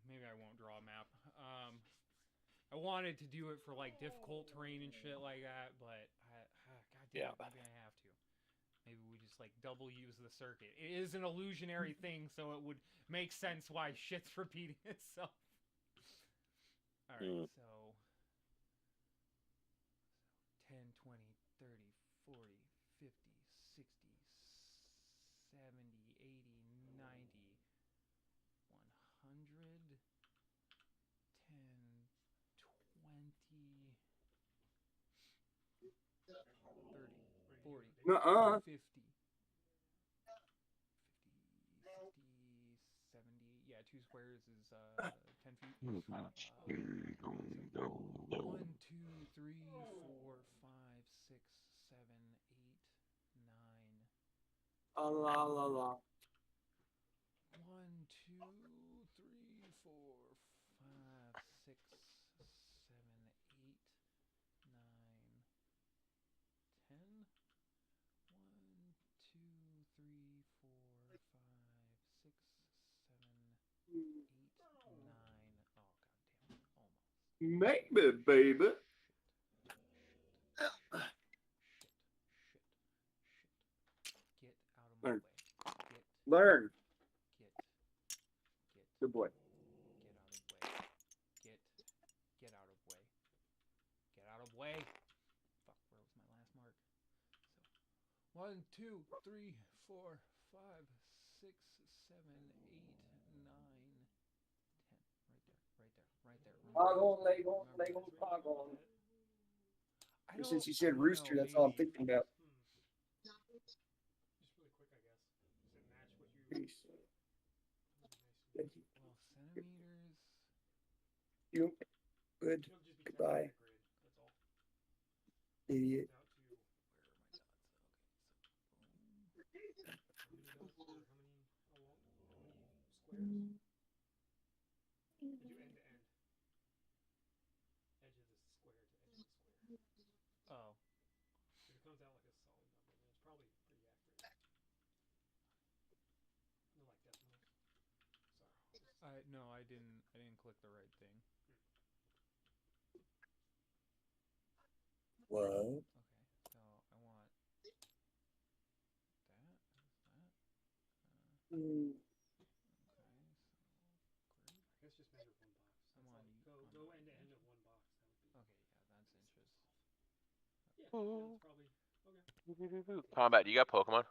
Maybe I won't draw a map. I wanted to do it for like difficult terrain and shit like that, but goddamn, maybe I have to. Maybe we just like double use the circuit. It is an illusionary thing, so it would make sense why shit's repeating itself. Alright, so 10, 20, 30, 40, 50, 60, 70, 80, 90, 100, 10, 20, 30, 40, Nuh-uh. 50, 50, 60, 70. Yeah, 2 squares is 10 feet. 1, 2, 3, 4, 5, 6, 7, 8, 9. La la la. 1, 2, 3, 4, 5, 6, 7, 8, 9, 10. 1, 2, 3, 4, 5, 6, 7, 8, 9. Oh god damn it! Almost. Maybe, baby. Shit. Get out of my Learn. way. Learn. Get. Good boy. Get out of way. Get out of way. Fuck, where was my last mark? So 1, 2, 3, 4, 5, 6, 7, 8, 9, 10. Right there. Pog on, leg on, pog on. Since you said rooster, that's all I'm thinking about. Just really quick, I guess. Does it match what you? Peace. Thank you. Well, centimeters. You good? It'll just be Goodbye. grid. That's all. Idiot. Out to Where are my dots? Okay, so how many squares? Did you end to end? Edge of the square to edge of the square. oh, If it comes out like a solid number, then it's probably pretty accurate. No, like decimals. Sorry. no, I didn't click the right thing. What? Okay, so I want that. Mm. Okay, so grid. I guess just measure one box. I'm That's on all. Go end to end of one box. That would be. Okay, yeah, that's inches. Yeah, that's probably okay. combat. You got Pokemon?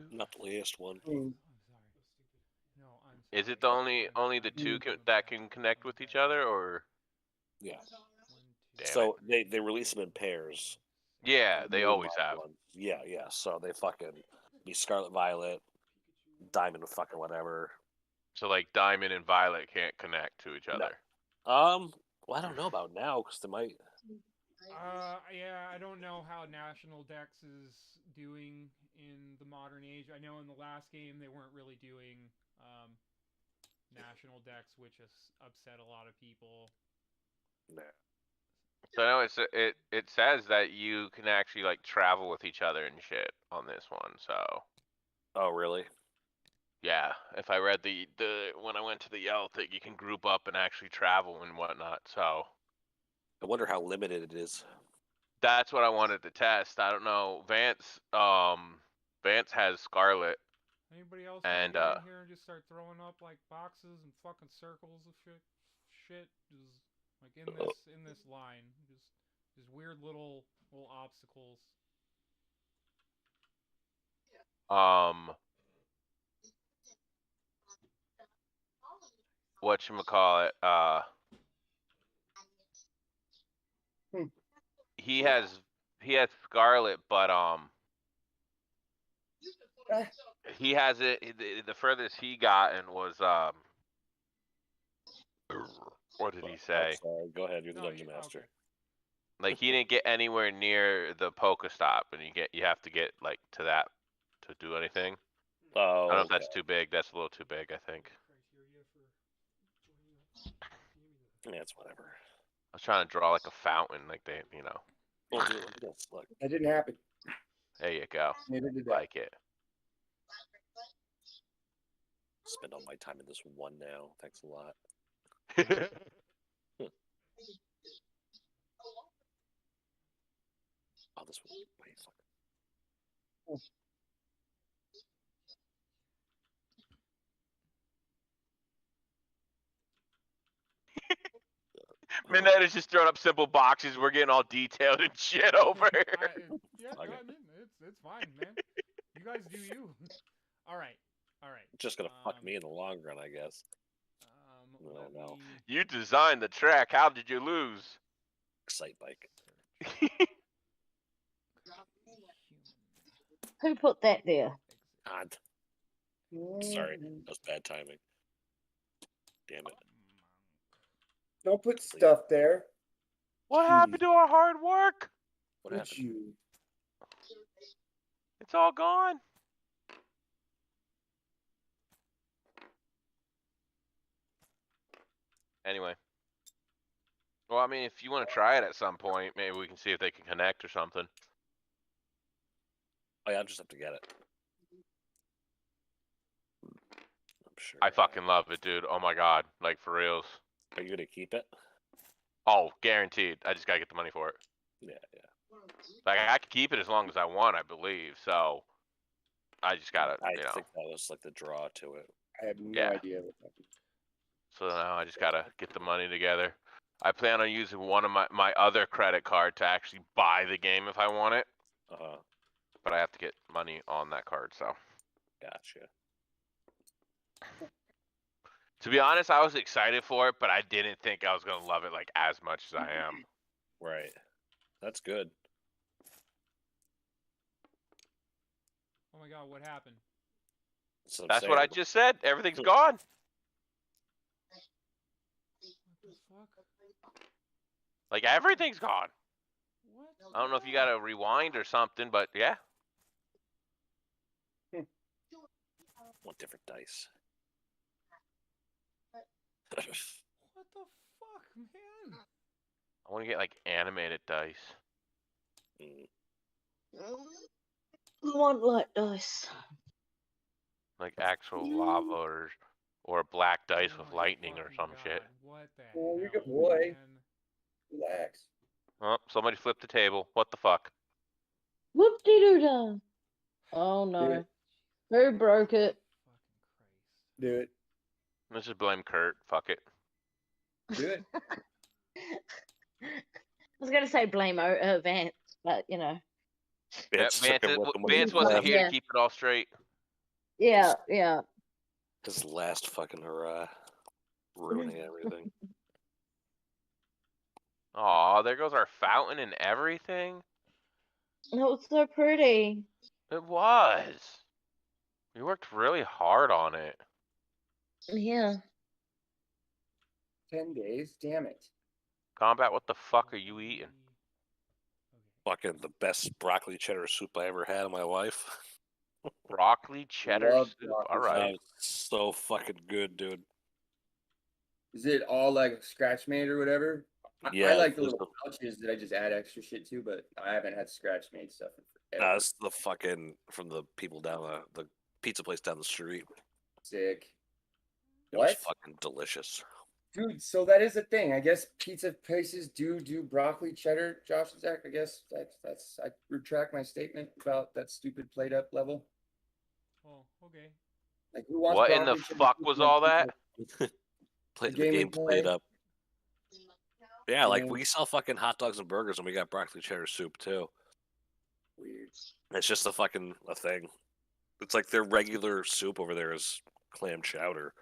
Not the latest one. Mm. Oh, I'm sorry. So stupid. No, I'm sorry. Is it the only the two that can connect with each other, or? Yeah. 1, 2, Damn So they release them in pairs. it. Yeah, The they blue always and have. ones. Yeah, yeah. So they fucking be Scarlet Violet, Diamond, fucking whatever. So like Diamond and Violet can't connect to each No. other. Well, I don't know about now because they might. Yeah, I don't know how National Dex is doing in the modern age. I know in the last game they weren't really doing National Dex, which has upset a lot of people. Nah. So no, it says that you can actually like travel with each other and shit on this one. So Oh, really? yeah, if I read the when I went to the Yell thing, you can group up and actually travel and whatnot. So I wonder how limited it is. that's what I wanted to test. I don't know. Vance has Scarlet. Anybody else And, want to get in here and just start throwing up like boxes and fucking circles of shit, just like in this line, just weird little obstacles. Whatchamacallit, he has Scarlet, but he has it. The furthest he gotten was what did he I'm say? sorry. Go ahead. You're the No, dungeon master. okay. Like he didn't get anywhere near the Pokestop, and you have to get like to that to do anything. I Oh, don't know if that's too big. That's a little too big, I think. yeah, it's whatever. I was trying to draw like a fountain, like they, We'll do it like this. Look. That didn't happen. There you go. Neither did that. Like it. Spend all my time in this one now. Thanks a lot. Oh, this one. Wait, fuck. Midnight is just throwing up simple boxes. We're getting all detailed and shit over. Yeah, no, I mean it's fine, man. You guys do you. All right. Just gonna fuck me in the long run, I guess. Let no. me- You designed the track. How did you lose? Excite bike. Who put that there? God. Sorry, that was bad timing. Damn it. Don't put stuff there. What happened to our hard work? What Would happened? you? It's all gone. Anyway. Well, I mean, if you want to try it at some point, maybe we can see if they can connect or something. Oh, yeah, I'll just have to get it. I'm sure. I fucking love it, dude. Oh my god. Like, for reals. Are you gonna keep it? Oh, guaranteed. I just gotta get the money for it. Yeah. Like, I can keep it as long as I want, I believe. So, I just gotta, I think that was like the draw to it. I have no Yeah. idea what happened. So now I just gotta get the money together. I plan on using one of my other credit card to actually buy the game if I want it. But I have to get money on that card, so. Gotcha. To be honest, I was excited for it, but I didn't think I was gonna love it like as much as I am. Right. That's good. Oh my god, what happened? That's what I just said. Everything's gone. What the fuck? Like, everything's gone. What? I don't know if you gotta rewind or something, but yeah. Want different dice. What the fuck, man? I want to get like animated dice, Want light dice. like actual lava or black dice Oh with my lightning or fucking some god, shit. What the Oh, you're a hell, good boy. man? Relax. Oh, somebody flipped the table. What the fuck? Whoop de doo dah. Oh Do no. it. Who broke it? Do it. Let's just blame Kurt. Fuck it. Do it. I was gonna say blame Vance, but you know. Yeah, Vance wasn't here to keep it all straight. Yeah. His last fucking hurrah. Ruining everything. Aw, there goes our fountain and everything. It was so pretty. It was. We worked really hard on it. Yeah. 10 days? Damn it. Combat, what the fuck are you eating? Fucking the best broccoli cheddar soup I ever had in my life. Broccoli cheddar Love soup. broccoli All That right. was so fucking good, dude. Is it all like scratch made or whatever? I Yeah, like the there's little pouches that I just add extra shit to, but I haven't had scratch made stuff in forever. Nah, it's the fucking from the people down the pizza place down the street. Sick. It was What? fucking delicious. Dude, so that is a thing. I guess pizza places do broccoli cheddar, Josh and Zach. I guess that's I retract my statement about that stupid plate up level. Oh, okay. Like who wants What in the broccoli cheddar fuck soup was on all pizza? that? Play, The the game we game played play? up. Yeah, like Yeah. we sell fucking hot dogs and burgers, and we got broccoli cheddar soup too. Weird. It's just a fucking a thing. It's like their regular soup over there is clam chowder.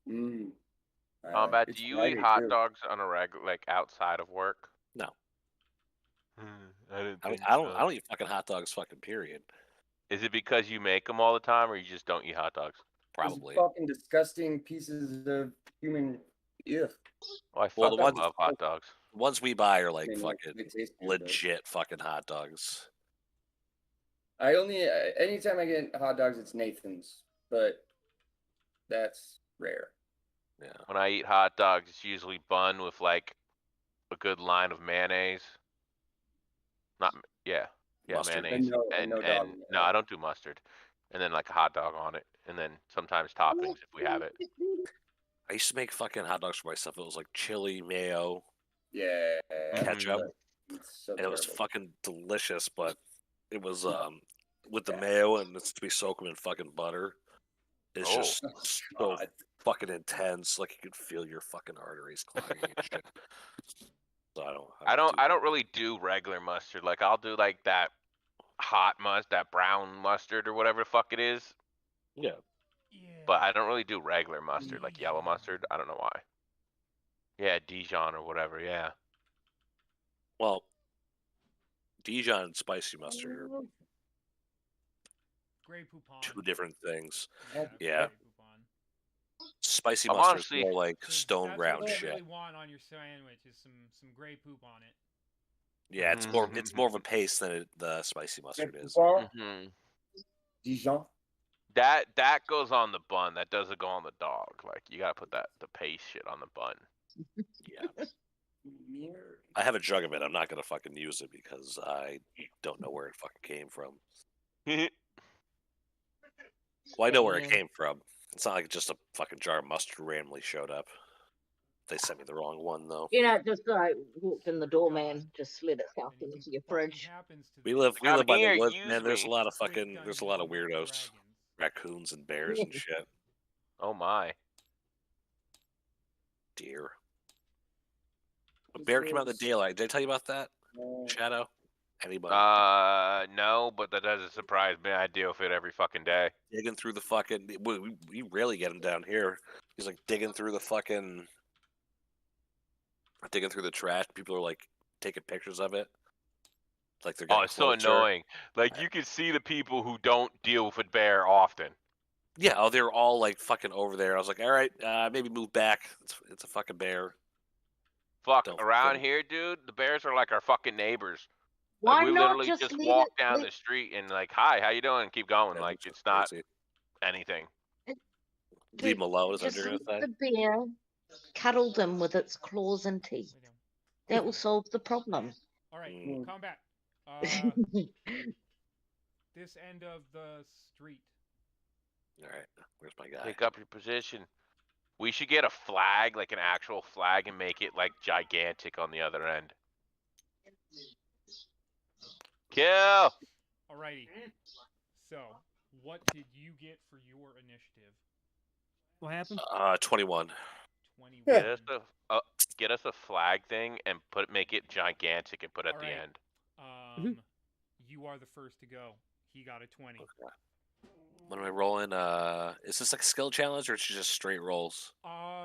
Mm. Combat, It's do you eat Friday, hot too. dogs on a regular, like outside of work? No, I didn't I mean think I don't. so. I don't eat fucking hot dogs. Fucking period. Is it because you make them all the time, or you just don't eat hot dogs? Those Probably. fucking disgusting pieces of human. Ugh. Oh, I Well, the fucking ones- love hot dogs. The ones we buy are like I mean, fucking they taste good, but legit fucking hot dogs. I only anytime I get hot dogs, it's Nathan's, but that's rare. Yeah. When I eat hot dogs, it's usually bun with like a good line of mayonnaise. Not yeah, Mustard. mayonnaise. And no dog. No, I don't do mustard. And then like a hot dog on it, and then sometimes toppings if we have it. I used to make fucking hot dogs for myself. It was like chili, mayo, Yeah. ketchup, It's so and it was terrible. fucking delicious. But it was with the Yeah. mayo and it's to be soaked in fucking butter. It's just Oh, so God. fucking intense. Like you could feel your fucking arteries clogging and shit. So I don't really do regular mustard. Like I'll do like that hot mustard, that brown mustard or whatever the fuck it is. Yeah. Yeah. But I don't really do regular mustard, like yellow mustard. I don't know why. Yeah, Dijon or whatever. Yeah. Well, Dijon and spicy mustard are Grey Poupon. two different things. Yeah. Yeah. Grey Poupon. Spicy I'm mustard honestly- is more like 'Cause stone that's ground what you shit. really want on your sandwich is some Grey Poop on it. Yeah, it's more of a paste than the spicy mustard is. hmm Dijon. That goes on the bun. That doesn't go on the dog. Like you gotta put the paste shit on the bun. Yeah. I have a jug of it. I'm not gonna fucking use it because I don't know where it fucking came from. Well, I know where it came from. It's not like just a fucking jar of mustard randomly showed up. They sent me the wrong one though. You know, just like walked in the door, man, just slid itself into your fridge. We live Come by here, the woods, use man. There's a me. lot of fucking weirdos, raccoons and bears and shit. Oh my. Deer. A bear came out in the daylight. Did I tell you about that? Shadow? Anybody? No, but that doesn't surprise me. I deal with it every fucking day. Digging through the fucking. We rarely get him down here. He's like digging through the fucking. Digging through the trash. People are like taking pictures of it. It's like they're getting It's so closer. annoying. Like you can see the people who don't deal with a bear often. Yeah, oh, they're all like fucking over there. I was like, all right, maybe move back. It's a fucking bear. Fuck, Don't around fucking- here, dude, the bears are like our fucking neighbors. Why Like, we not literally just just leave walk it? down the street and like, hi, how you doing? And keep going. Yeah, Like that's it's not crazy. anything. Leave him alone. Is that Just what you're gonna leave say? the bear, cuddle them with its claws and teeth. That will solve the problem. All right, Mm. combat. This end of the street. All right, where's my guy? Pick up your position. We should get a flag, like an actual flag, and make it like gigantic on the other end. Kill. Alrighty. So, what did you get for your initiative? What happened? 21. 21. Get us a flag thing and make it gigantic and put it at the Alright. end. You are the first to go. He got a 20. Okay. What am I rolling? Is this like a skill challenge or it's just straight rolls?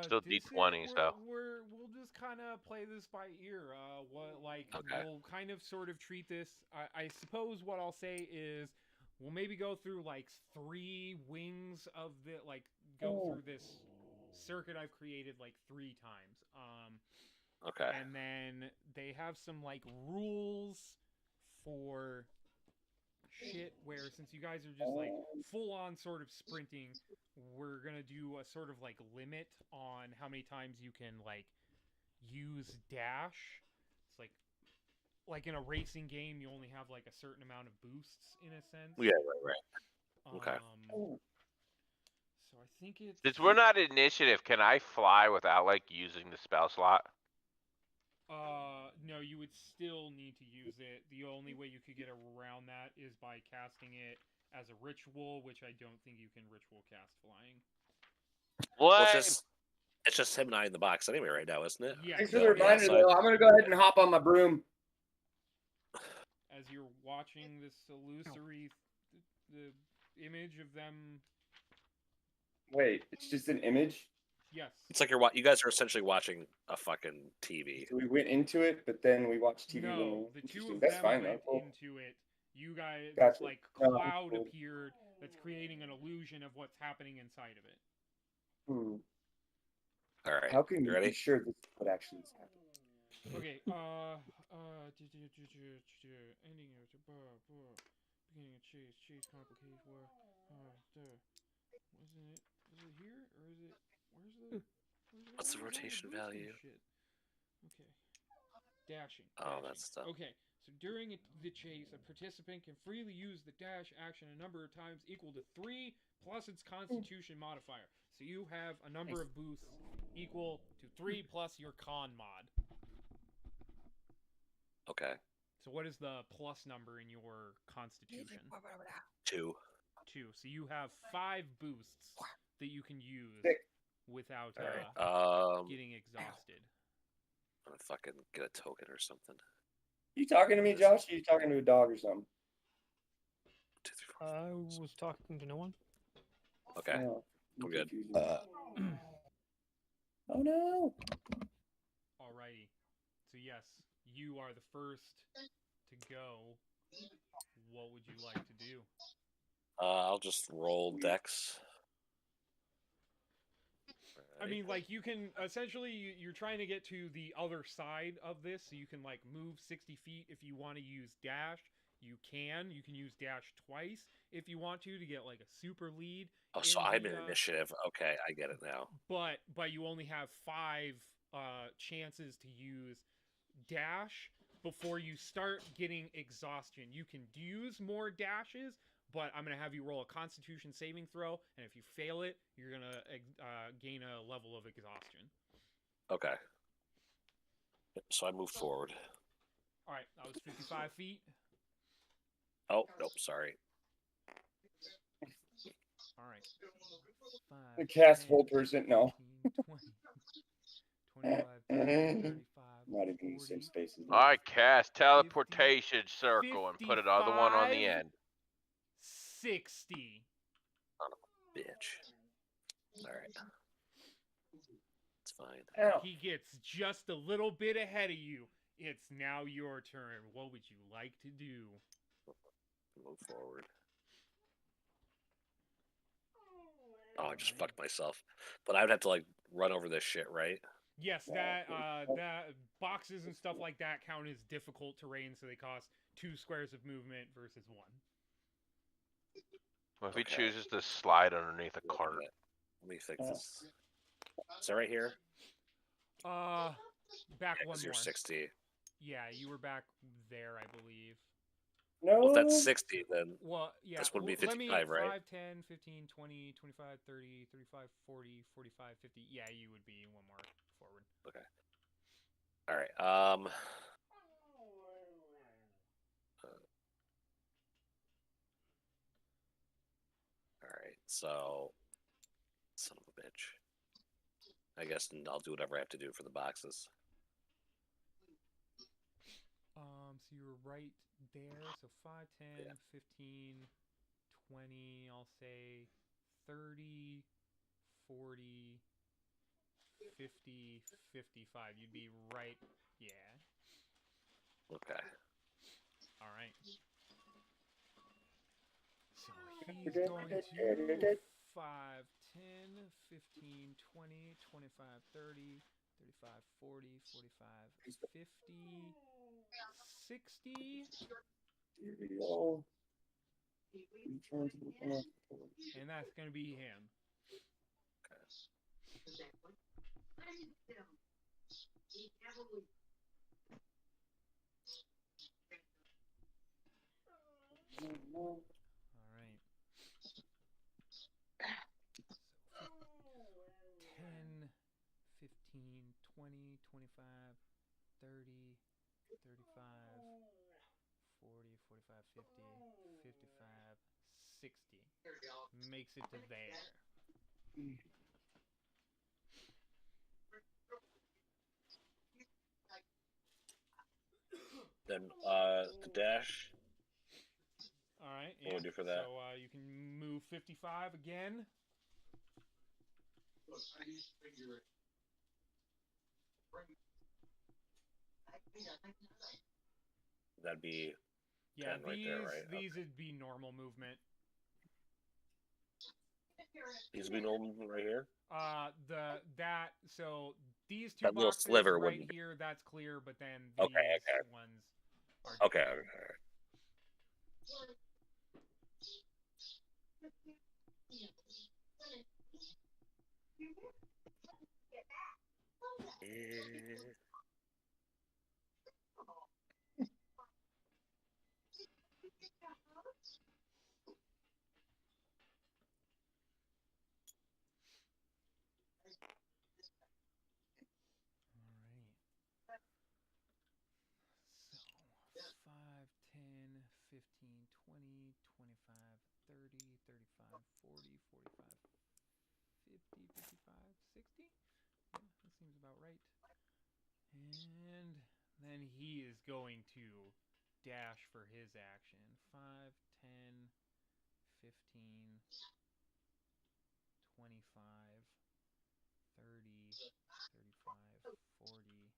Still This is- D20, so. We'll just kind of play this by ear. Okay. We'll kind of sort of treat this. I suppose what I'll say is we'll maybe go through like 3 wings of the go Oh. through this circuit I've created like 3 times. Okay. And then they have some like rules for shit where since you guys are just like full on sort of sprinting, we're gonna do a sort of like limit on how many times you can like use dash. It's like in a racing game, you only have like a certain amount of boosts in a sense. Yeah, right. Okay. So I think it's Since we're not initiative, can I fly without like using the spell slot? no, you would still need to use it. The only way you could get around that is by casting it as a ritual, which I don't think you can ritual cast flying. What? Well, it's just him and I in the box anyway right now, isn't it? Yeah. Thanks for No, the reminder, outside. though. I'm gonna go ahead and hop on my broom. As you're watching this illusory the image of them. Wait, it's just an image. Yes. It's like you guys are essentially watching a fucking TV. So we went into it, but then we watched TV. No, the two of That's them fine, went though. Cool. into it. You guys, Gotcha. like No, cloud cool. appeared that's creating an illusion of what's happening inside of it. Hmm. All right. How can You you ready? be sure this is what actually is happening? Okay. Ending of beginning of chase complicated war. Wasn't it? Is it here or is it? What's the where's all rotation boosting value? Shit? Okay. Dashing. Oh, dashing. that's stuff. Okay. So during the chase, a participant can freely use the dash action a number of times equal to 3 plus its Constitution modifier. So you have a number of boosts equal to 3 plus your con mod. Okay. So what is the plus number in your Constitution? 2. 2. So you have 5 boosts that you can use Six. without All right. getting exhausted. I'm gonna fucking get a token or something. You talking to me, Josh? Or you talking to a dog or something? 2, 3, 4. I was talking to no one. Okay. Oh, I'm good. confusing. Oh no! Alrighty. So yes, you are the first to go. What would you like to do? I'll just roll Dex. I mean, like, you can, essentially, you're trying to get to the other side of this, so you can, like, move 60 feet if you want to use dash. You can use dash twice if you want to get, like, a super lead. Oh, so I'm in the, initiative. Okay, I get it now. But you only have 5 chances to use dash before you start getting exhaustion. You can use more dashes, but I'm going to have you roll a Constitution saving throw, and if you fail it, you're going to gain a level of exhaustion. Okay. So I move forward. All right, that was 55 feet. Oh, nope, sorry. All right. 5, The cast 10, full person? No. 15, 20, 25, 30, 35, Not even in the 40, same spaces. I cast teleportation circle and put another one on the 55, end. 60. Bitch. All right. It's fine. Ow. He gets just a little bit ahead of you. It's now your turn. What would you like to do? Move forward. Oh, I just fucked myself. But I would have to like run over this shit, right? Yes, that boxes and stuff like that count as difficult terrain, so they cost 2 squares of movement versus 1. What if he Okay. chooses to slide underneath a cart? Let me fix this. Is that right here? Back Yeah, one 'cause more. you're 60. Yeah, you were back there, I believe. No. Well, if that's 60, then Well, yeah. This would be let me 55, right? 5, 10, 15, 20, 25, 30, 35, 40, 45, 50. Yeah, you would be 1 more forward. Okay. All right. All right. So, son of a bitch. I guess I'll do whatever I have to do for the boxes. So you're right there. So 5, 10, Yeah. 15, 20, I'll say 30, 40, 50, 55. You'd be right. Yeah. Okay. All right. So he's going to 5, 10, 15, 20, 25, 30, 35, 40, 45, 50, 60. And that's going to be him. All right. So 10, 15, 20, 25, 30, 35, 40, 45, 50, 55, 60. Makes it to there. Then the dash. All right. What do we do for that? So you can move 55 again. That'd be Yeah, 10 right there, right? These would be normal movement. These would be normal right here. So these two That little boxes sliver right wouldn't be. here, that's clear, but then Okay, these okay. ones are Okay, different. okay. So 5, 10, 15, 20, 25, 30, 35, 40, 45, 50, 55, 60. Yeah, that seems about right. And then he is going to dash for his action. 5, 10, 15, 25, 30, 35, 40,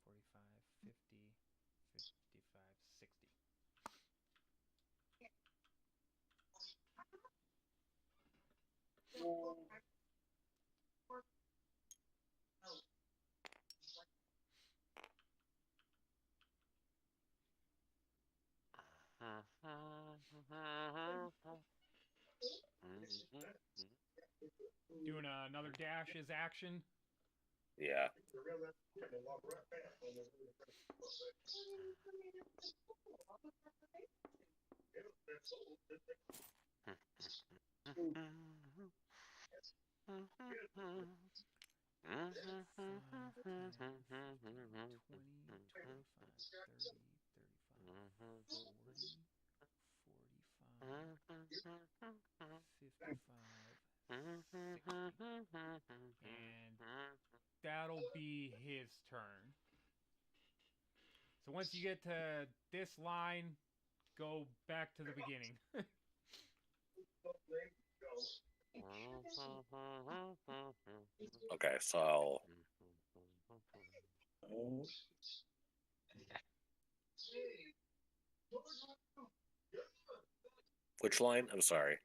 45, 50, 55, 60. Doing another dash as action. Yeah. And that'll be his turn. So once you get to this line, go back to the beginning. Okay, so which line? I'm sorry.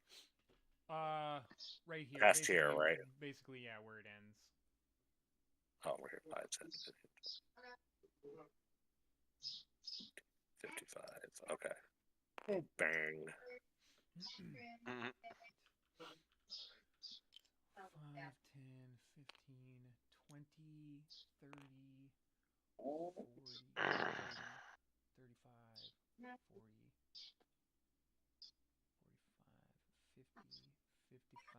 Right here. Past here, right? Basically, yeah, where it ends. Oh, we're here. 5, 10, 55. Okay. Bang. 5, 10, 15, 20, 30, 40, 35, 40, 45, 50, 55,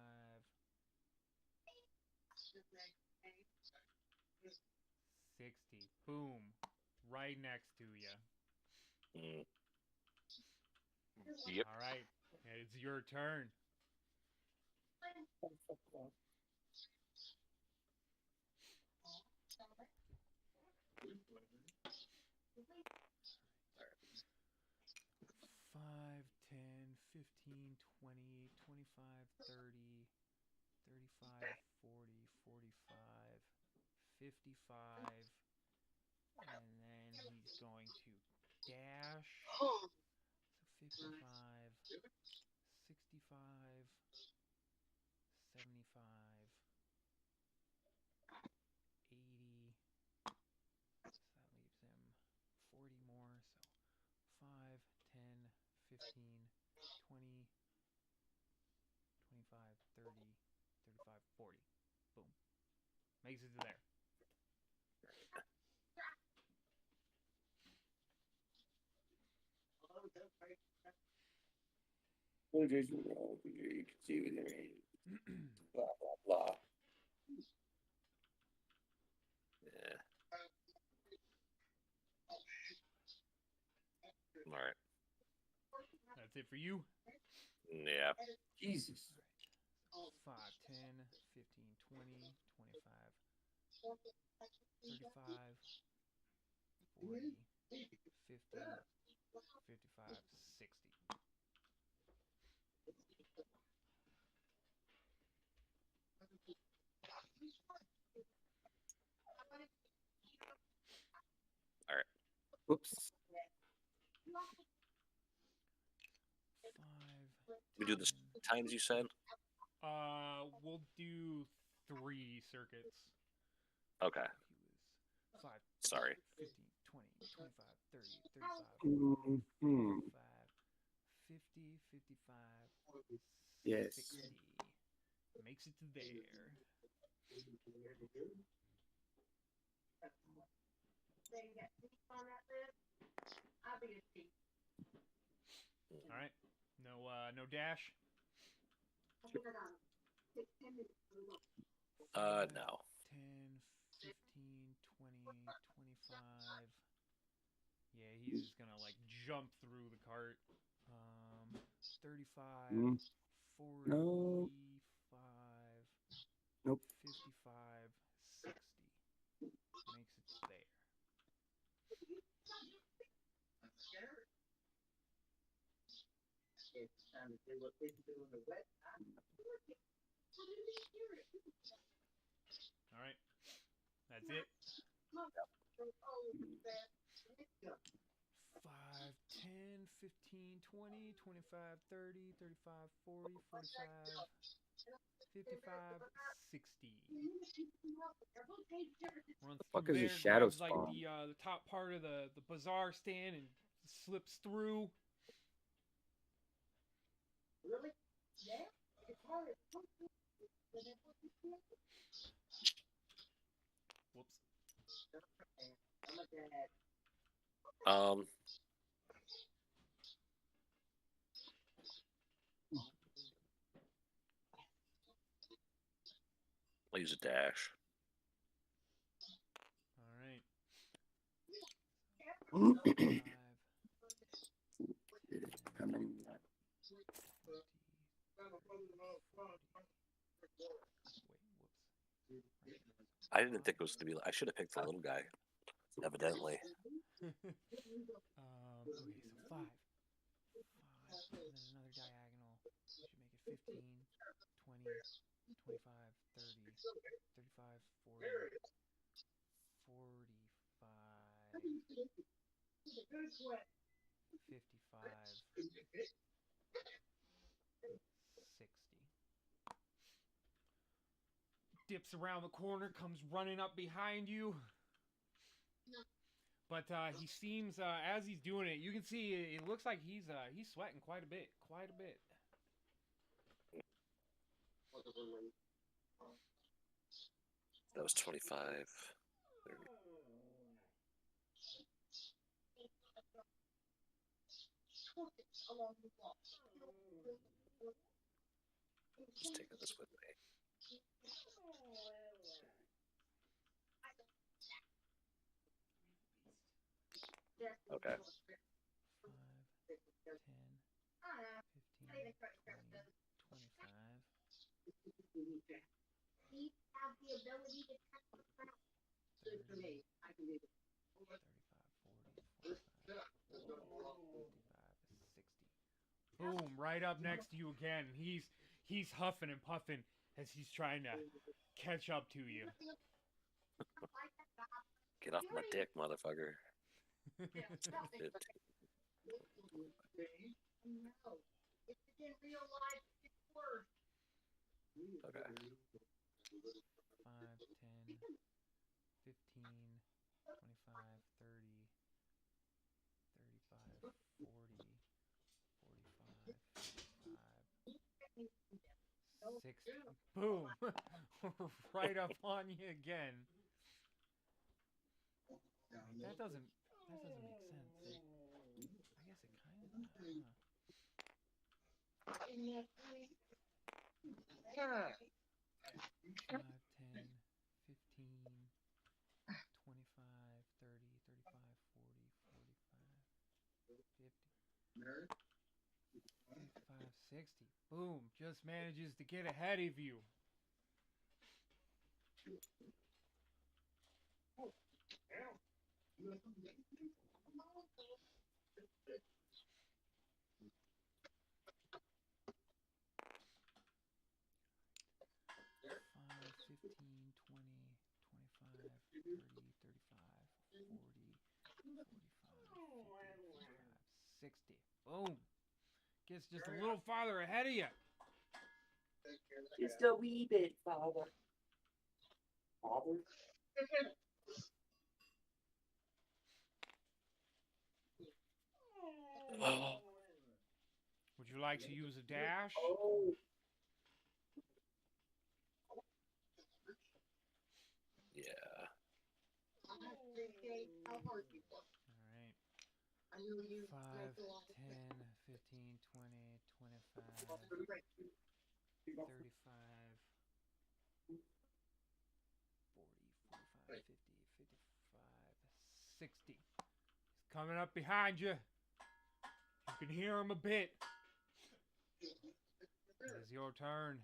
60. Boom. Right next to you. Yep. All right. It's your turn. Five, 10, 15, 20, 25, 30, 35, 40, 45, 55, and then he's going to dash. So 55, 65, 75, 80. So that leaves him 40 more. So 5, 10, 15, 20, 25, 30, 35, 40. Boom. Makes it to there. Blue Jays were wrong. You can see with their age. Blah blah blah. Yeah. All right. That's it for you. Yeah. Jesus. 5, 10, 15, 20, 25, 35, 40, 50, 55, 60. Whoops. 5. We do this 10. times you said? We'll do 3 circuits. Okay. He was 5, Sorry. 15, 20, 25, 30, 35, 40, Mm-hmm. 45, 50, 55, Yes. 60. Makes it to there. All right. No dash. No. 10, 15, 20, 25. Yeah, he's just gonna like jump through the cart. 35, Mm. 45, No. Nope. 55, 60. Makes it there. All right. That's it. 5, 10, 15, 20, 25, 30, 35, 40, 45, 55, 60. Runs Fuck through is a there, shadow grabs like spawn? the top part of the bazaar stand and slips through. Whoops. I'll use a dash. All right. How many? 5, 10, 15, 20, 25, 30, 35, 40. Wait, whoops. I didn't think it was going to be. I should have picked the little guy, evidently. Okay, so 5. 5, and then another diagonal. Should make it 15, 20, 25, 30, 35, 40, 45, 55, 60. Dips around the corner, comes running up behind you. But he seems, as he's doing it, you can see it looks like he's sweating quite a bit. That was 25. 30. Just taking this with me. Okay. 5, 10, 15, 20, 25. 30, 35, 40, 45, 60. Boom, right up next to you again. He's huffing and puffing as he's trying to catch up to you. Get off my dick, motherfucker. 15. Okay. 5, 10, 15, 25, 30, 35, 40, 45, 55, 60. Boom! Right up on you again. That doesn't make sense. I guess it kind of. 5, 10, 15, 25, 30, 35, 40, 45, 50, 55, 60. Boom! Just manages to get ahead of you. Five, 15, 20, 25, 30, 35, 40, 45, 60. Boom! Gets just a little farther ahead of you. Just a wee bit, Father. Father? Would you like to use a dash? Oh. Yeah. Alright. 5, 10, 15, 20, 25, 35, 40, 45, 50, 55, 60. He's coming up behind you. You can hear him a bit. It is your turn.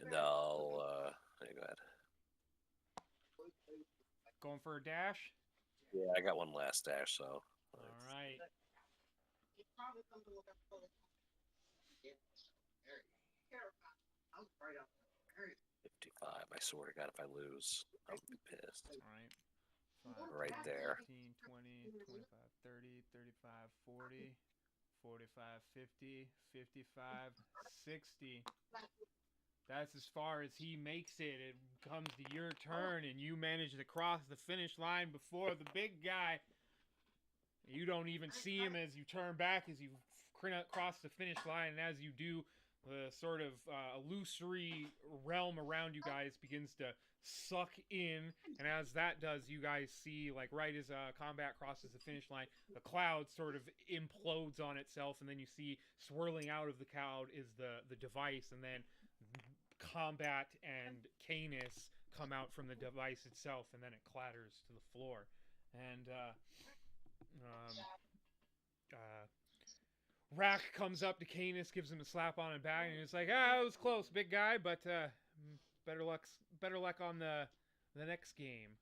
And I'll, hey, go ahead. Going for a dash? Yeah, I got one last dash, so. Alright. 55. I swear to God, if I lose, I'll be pissed. Alright. 5, Right 10, there. 15, 20, 25, 30, 35, 40, 45, 50, 55, 60. That's as far as he makes it. It comes to your turn, and you manage to cross the finish line before the big guy. You don't even see him as you turn back as you cross the finish line, and as you do, the sort of illusory realm around you guys begins to suck in, and as that does, you guys see, like, right as combat crosses the finish line, the cloud sort of implodes on itself, and then you see swirling out of the cloud is the device, and then combat and Canis come out from the device itself, and then it clatters to the floor, and Rack comes up to Canis, gives him a slap on the back, and he's like, it was close, big guy, but better luck on the next game.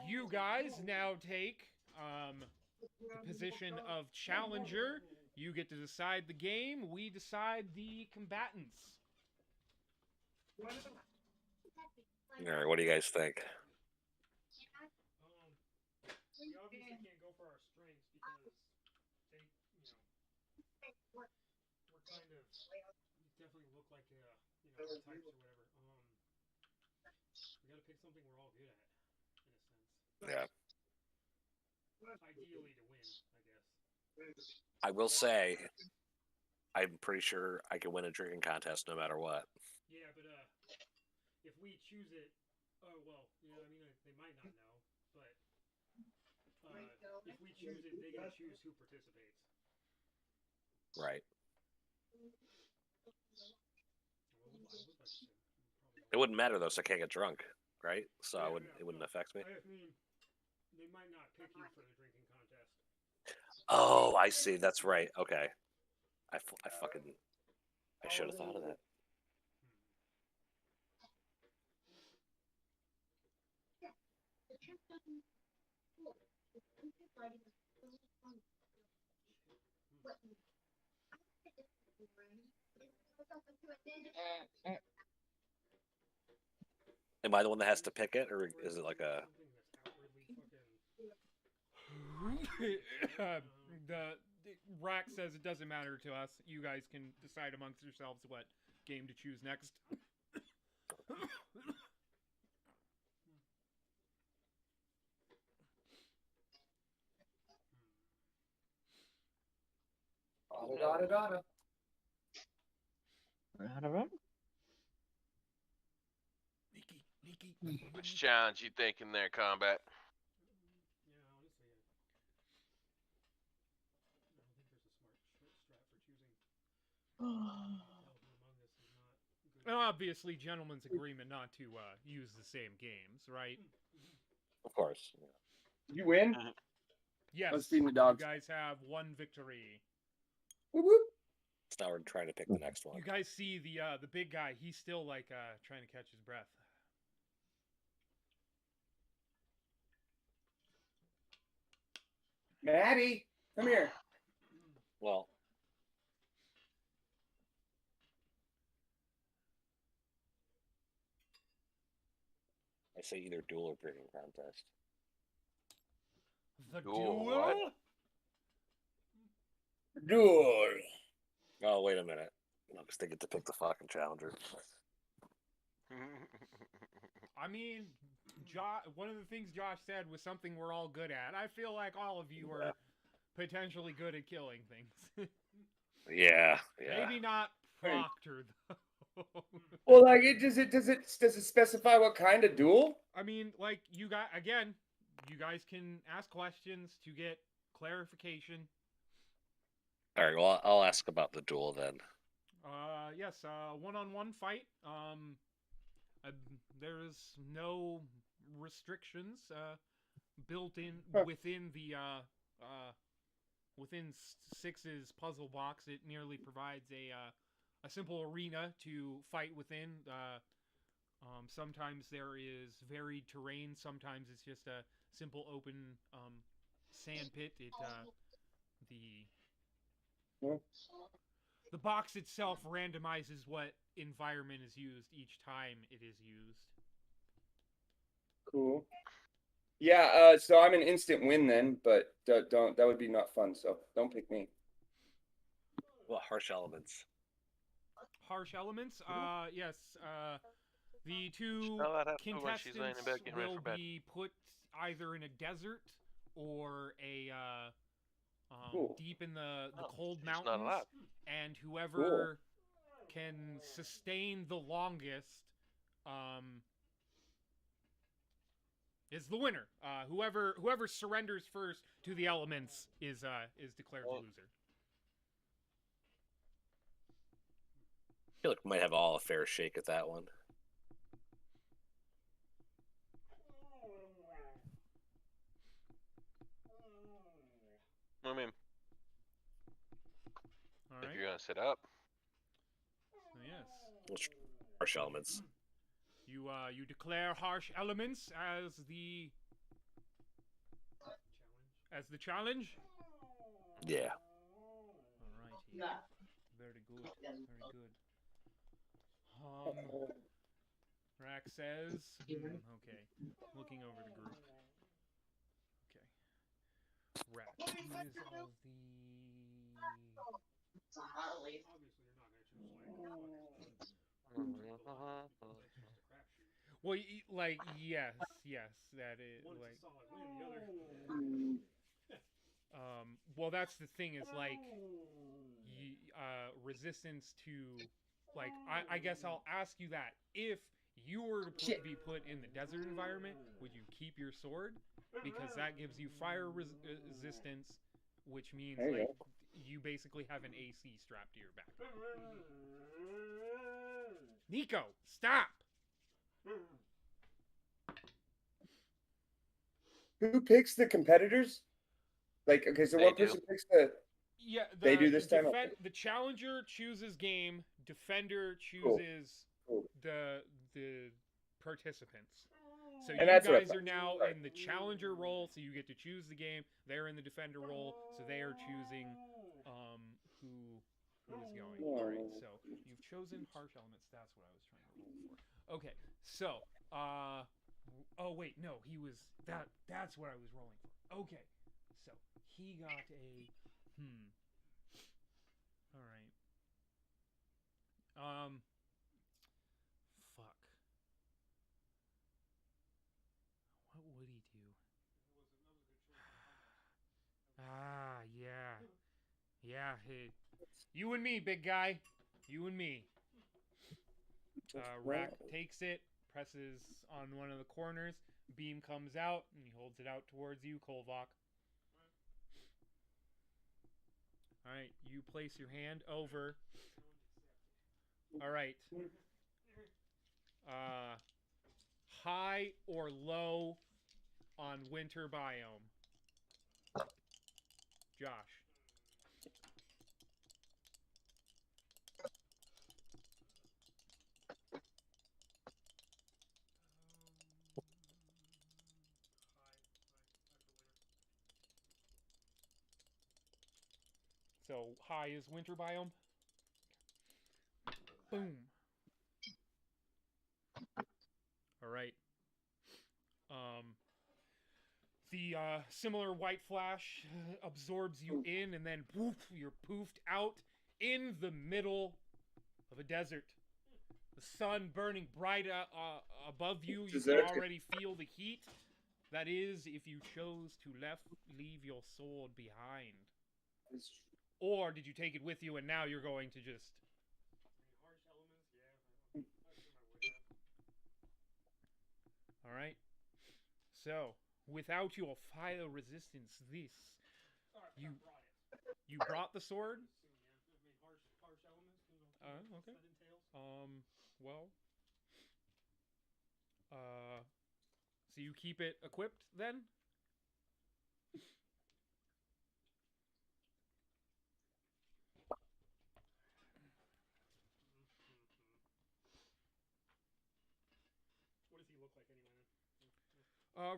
You guys now take the position of challenger. You get to decide the game. We decide the combatants. Alright, what do you guys think? We obviously can't go for our strengths because they, we're kind of, we definitely look like, our types or whatever. We gotta pick something we're all good at, in a sense. Yeah. Ideally to win, I guess. I will say, I'm pretty sure I can win a drinking contest no matter what. Yeah, but if we choose it, they might not know, but if we choose it, they gotta choose who participates. Right. It It wouldn't matter though, so I can't get drunk, right? So it wouldn't affect me. I mean, they might not pick you for the drinking contest. Oh, I see. That's right. Okay. I should have thought of that. Am I the one that has to pick it, or is it like a? the Rack says it doesn't matter to us. You guys can decide amongst yourselves what game to choose next. Da-da-da-da-da. Nikki. Which challenge you think in their combat? Obviously, gentlemen's agreement not to use the same games, right? Of course. Yeah. You win? Yes. Let's feed the You dogs. guys have one victory. Whoop, whoop. So now we're trying to pick the next one. You guys see the big guy? He's still like trying to catch his breath. Maddie, come here. Well, I say either duel or breeding contest. The Duel, duel? what? Duel. Oh, wait a minute. No, because they get to pick the fucking challenger. I mean, one of the things Josh said was something we're all good at. I feel like all of you are potentially good at killing things. Yeah. Maybe not Proctor though. Well, like does it specify what kind of duel? I mean, like you guys can ask questions to get clarification. All right. Well, I'll ask about the duel then. Yes, one-on-one fight. There's no restrictions built in within the within Six's puzzle box. It merely provides a simple arena to fight within. Sometimes there is varied terrain. Sometimes it's just a simple open sand pit. The box itself randomizes what environment is used each time it is used. Cool. Yeah, so I'm an instant win then, but don't that would be not fun, so don't pick me. Well, harsh elements. Harsh elements? Yes. The two Spell that out when she's laying in contestants bed getting ready will for bed. be put either in a desert or a Cool. deep in the cold she's not mountains, allowed. and whoever can sustain the longest is the winner. Whoever surrenders first to the elements is declared the loser. I feel like we might have all a fair shake at that one. I mean, All if right. you're gonna sit up, Yes. Which harsh elements? You declare harsh elements as the challenge. Yeah. All right. Very good. Very good. Rack says. Okay. Looking over the group. Okay. Rack. Who is all the? Well, like yes, that is like. Well, that's the thing is like, resistance to, like, I guess I'll ask you that if you were to be put in the desert environment, would you keep your sword? Because that gives you fire resistance, which means There you like go. you basically have an AC strapped to your back. Nico, stop! Who picks the competitors? Like, okay, so They one do. person picks the. Yeah, They do this time? The challenger chooses game. Defender Cool. chooses Cool. the participants. So And you that's what I guys thought. are now Right. in the challenger role, so you get to choose the game. They're in the defender role, so they are choosing who is going. All right, so you've chosen harsh elements. That's what I was trying to roll for. Okay, so oh wait, no, he was that's what I was rolling for. Okay, so he got a All right. Fuck. What would he do? Ah, yeah. Yeah, hey. You and me, big guy. You and me. Rack takes it, presses on one of the corners, beam comes out, and he holds it out towards you, Kolvok. Alright, you place your hand over. Alright. High or low on winter biome? Josh. So high is winter biome. Boom. All right. The similar white flash absorbs you in, and then woof, you're poofed out in the middle of a desert. The sun burning bright above you. You can already feel the heat. That is, if you chose to leave your sword behind. Or did you take it with you and now you're going to just... Alright. So, without your fire resistance, you brought the sword? Okay. Well... So you keep it equipped then? What does he look like anyway?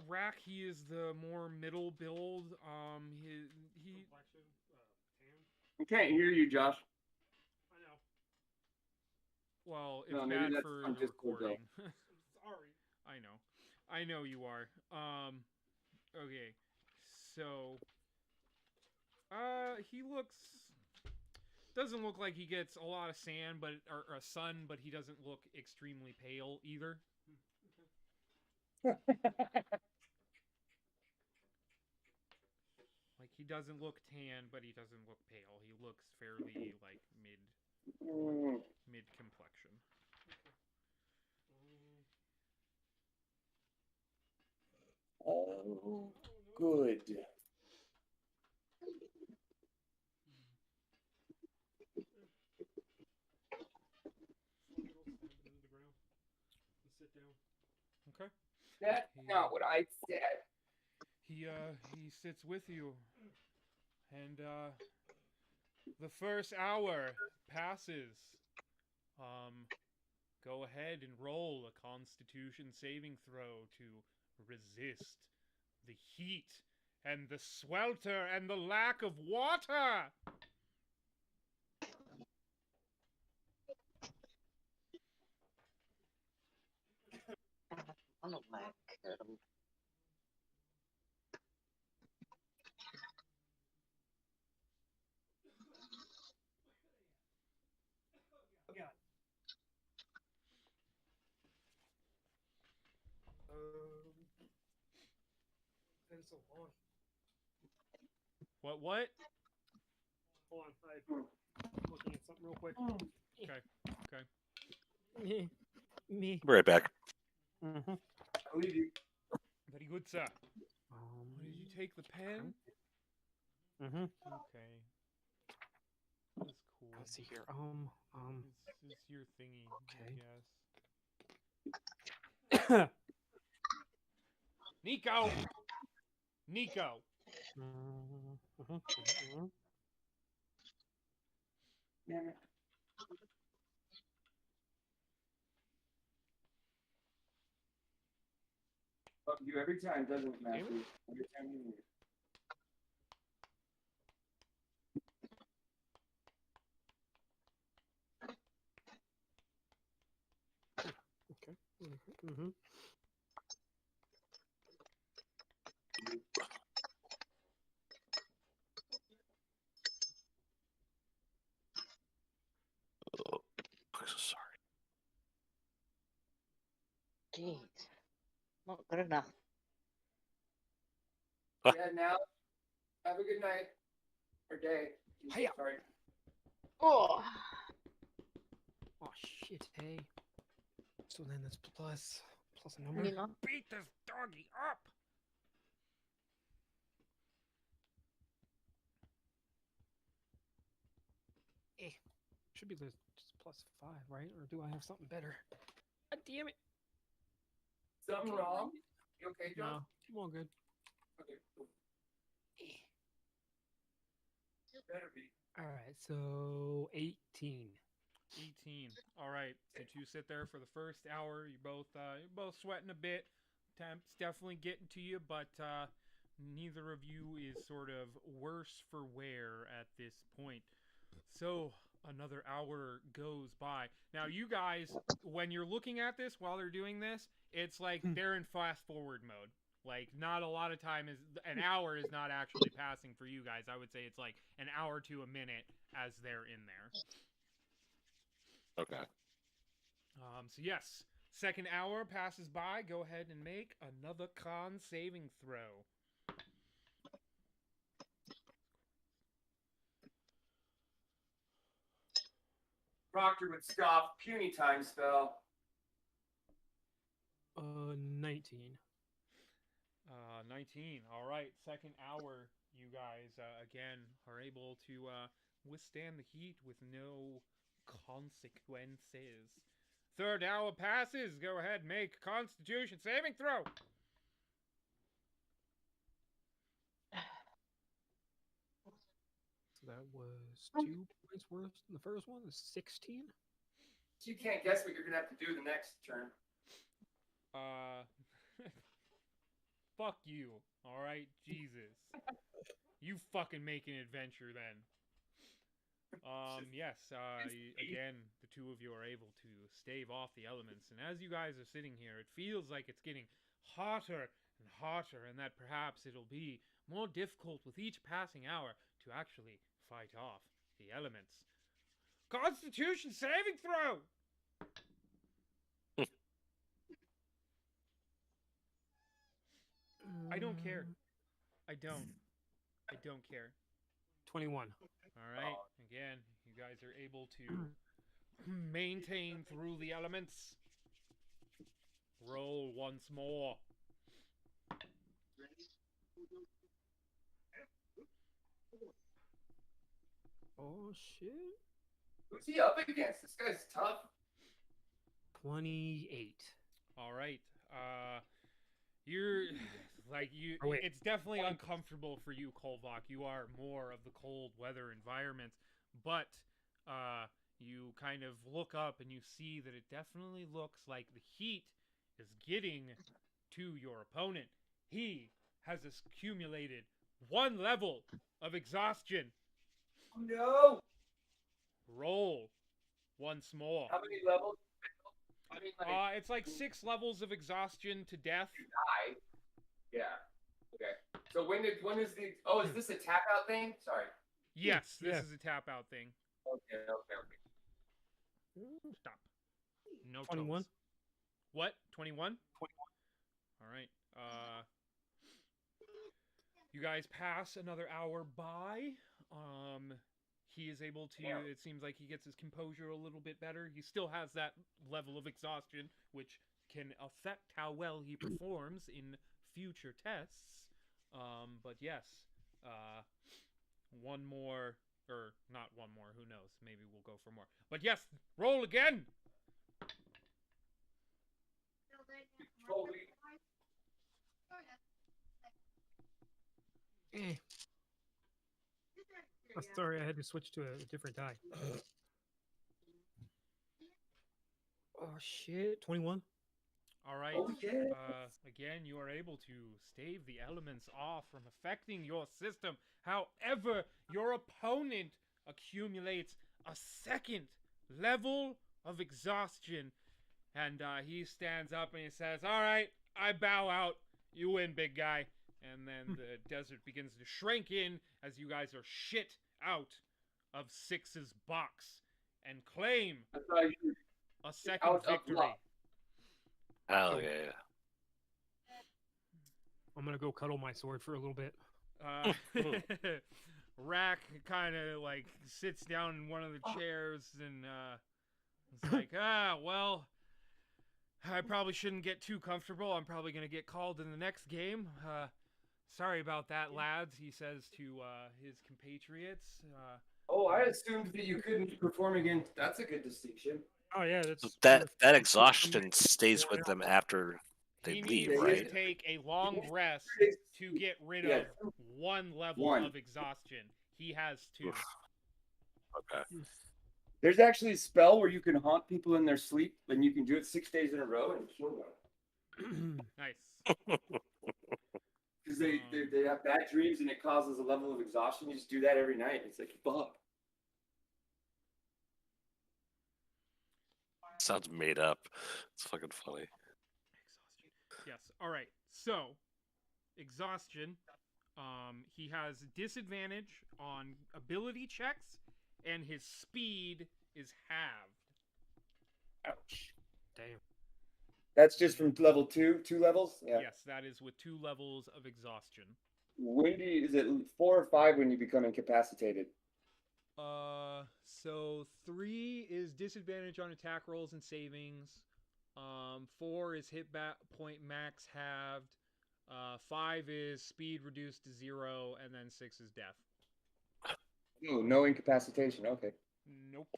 Rack, he is the more middle build. He Complexion, tan. I can't hear you, Josh. I know. Well, it's No, maybe bad that's for on the Discord, though. recording. Sorry. I know you are. Okay. So, he doesn't look like he gets a lot of sand, or sun, but he doesn't look extremely pale either. Like, he doesn't look tan, but he doesn't look pale. He looks fairly, like, mid complexion. Oh, good. Sit down. Okay. That's not what I said. He sits with you, and the first hour passes. Go ahead and roll a Constitution saving throw to resist the heat and the swelter and the lack of water. I don't like Oh, God. Been so long. What? Hold on, I'm looking at something real quick. Okay. Me. Be right back. Mm-hmm. I'll leave you. Very good, sir. Did you take the pen? Mm-hmm. Okay. That's cool. Let's see here. It's your thingy, Okay. I guess. Nico! Damn it. Fuck you every time, doesn't it, Damn it. Matthew? Every time you need it. Okay. Mm-hmm. Oh, I'm so sorry. Jeez. Not good enough. Yeah, now, have a good night. Or day. Hiya. Sorry. Oh. Oh shit, hey. So then that's plus a number. You know. Beat this doggy up. Should be just +5, right? Or do I have something better? God damn it. Something wrong? You okay, John? No, I'm all good. Okay, cool. Better be. All right, so 18. 18. All right. Did you sit there for the first hour? You're both sweating a bit. Temp's definitely getting to you, but neither of you is sort of worse for wear at this point. So another hour goes by. Now you guys, when you're looking at this while they're doing this, it's like they're in fast forward mode. Like, not a lot of time is an hour is not actually passing for you guys. I would say it's like an hour to a minute as they're in there. Okay. So yes, second hour passes by. Go ahead and make another con saving throw. Proctor would scoff. Puny time spell. 19. 19. All right. Second hour, you guys again are able to withstand the heat with no consequences. Third hour passes. Go ahead, make Constitution saving throw. So that was 2 points worse than the first one. Is 16. You can't guess what you're gonna have to do the next turn. Fuck you. All right, Jesus. You fucking make an adventure then. Yes, again, the two of you are able to stave off the elements, and as you guys are sitting here, it feels like it's getting hotter and hotter, and that perhaps it'll be more difficult with each passing hour to actually fight off the elements. Constitution saving throw! I don't care. I don't care. 21. All right. Again, you guys are able to maintain through the elements. Roll once more. Oh shit. Who's he up against? This guy's tough. 28. All right. You're like you. Oh, wait. It's definitely uncomfortable for you, Kolvok. You are more of the cold weather environments, but you kind of look up and you see that it definitely looks like the heat is getting to your opponent. He has accumulated 1 level of exhaustion. No. Roll once more. How many levels? I mean, like, It's like 6 levels of exhaustion to death. die. Yeah. Okay. So when is the? Oh, is this a tap out thing? Sorry. Yes, this Yeah. is a tap out thing. Okay. Stop. No 21. tones. What? 21? 21. All right. You guys pass another hour by. He is able to. Yeah. It seems like he gets his composure a little bit better. He still has that level of exhaustion, which can affect how well he performs in future tests. But yes, one more, or not one more. Who knows? Maybe we'll go for more. But yes, roll again. Totally. Eh. Oh, sorry, I had to switch to a different die. Oh shit, 21. All right. Oh, yeah. Again, you are able to stave the elements off from affecting your system. However, your opponent accumulates a second level of exhaustion. And he stands up and he says, "All right, I bow out. You win, big guy." And then the desert begins to shrink in as you guys are shit out of Six's box and claim I thought you a second out of victory. luck. Oh yeah. I'm gonna go cuddle my sword for a little bit. Rack kind of like sits down in one of the chairs and it's like, well, I probably shouldn't get too comfortable. I'm probably gonna get called in the next game. Sorry about that, lads, he says to his compatriots. Oh, I assumed that you couldn't perform again. That's a good distinction. Oh yeah, that's That exhaustion stays with them after they He leave, needs right? to take a long rest to get rid Yeah. of one level One. of exhaustion. He has two. Okay. There's actually a spell where you can haunt people in their sleep, and you can do it 6 days in a row and kill them. Nice. Because they have bad dreams and it causes a level of exhaustion. You just do that every night. It's like, fuck. Sounds made up. It's fucking funny. Yes. All right. So, exhaustion. He has disadvantage on ability checks, and his speed is halved. Ouch. damn. That's just from level 2, 2 levels? Yeah. Yes, that is with 2 levels of exhaustion. When do you, is it 4 or 5 when you become incapacitated? So 3 is disadvantage on attack rolls and savings. 4 is hit point max halved. 5 is speed reduced to 0, and then 6 is death. Oh, no incapacitation. Okay. Nope.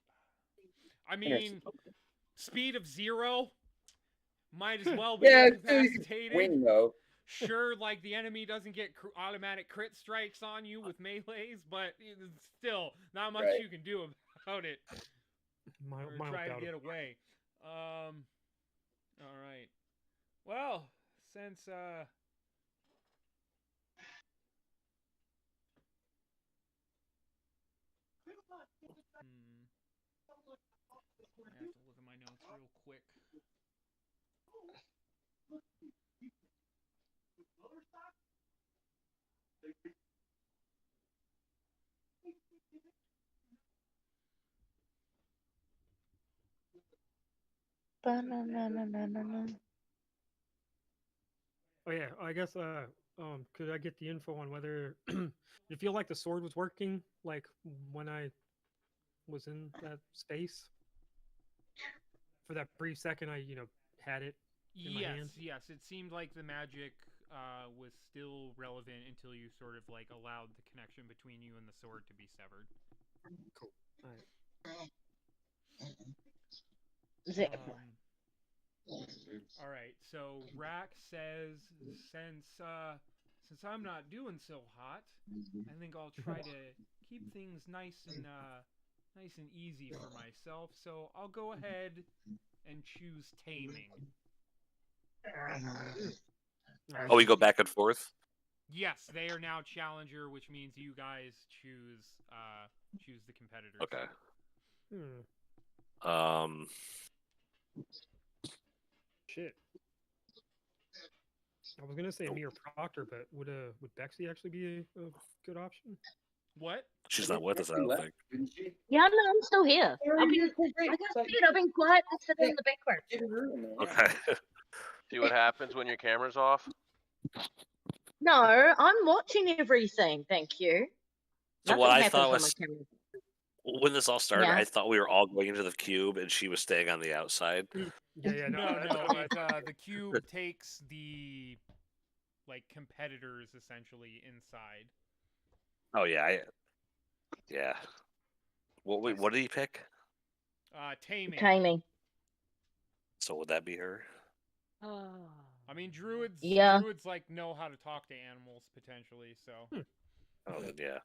I mean, speed of 0 might as well be Yeah, incapacitated. win though. Sure, like the enemy doesn't get automatic crit strikes on you with melees, but still, not much Right. you can do about it. Or try to get away. All right. Well, since I have to look at my notes real quick. Ba-na-na-na-na-na-na. Oh yeah, I guess could I get the info on whether you feel like the sword was working like when I was in that space? For that brief second I, had it in my hand. Yes, it seemed like the magic was still relevant until you sort of like allowed the connection between you and the sword to be severed. Cool. All right. Zip. All right, so Rack says, since I'm not doing so hot, I think I'll try to keep things nice and easy for myself. So I'll go ahead and choose taming. Oh, we go back and forth? Yes, they are now challenger, which means you guys choose the competitors. Okay. Shit. I was gonna say Amir Proctor, but would Bexy actually be a good option? What? She's not with us, I don't Left, think. Didn't she? Yeah, no, I'm still here. I've been, Great. like I said, I've been quiet and sitting in the background. Get her in there. Yeah. Okay. See what happens when your camera's off? No, I'm watching everything. Thank you. So Nothing what I happens thought when was, my camera's when this all started, Yeah. I thought we were all going into the cube and she was staying on the outside. Yeah, No, that's no. what I- The cube takes the competitors essentially inside. Oh yeah, yeah. What did he pick? Taming. taming. So would that be her? I mean, druids. Yeah. Druids know how to talk to animals potentially. So Oh then yeah.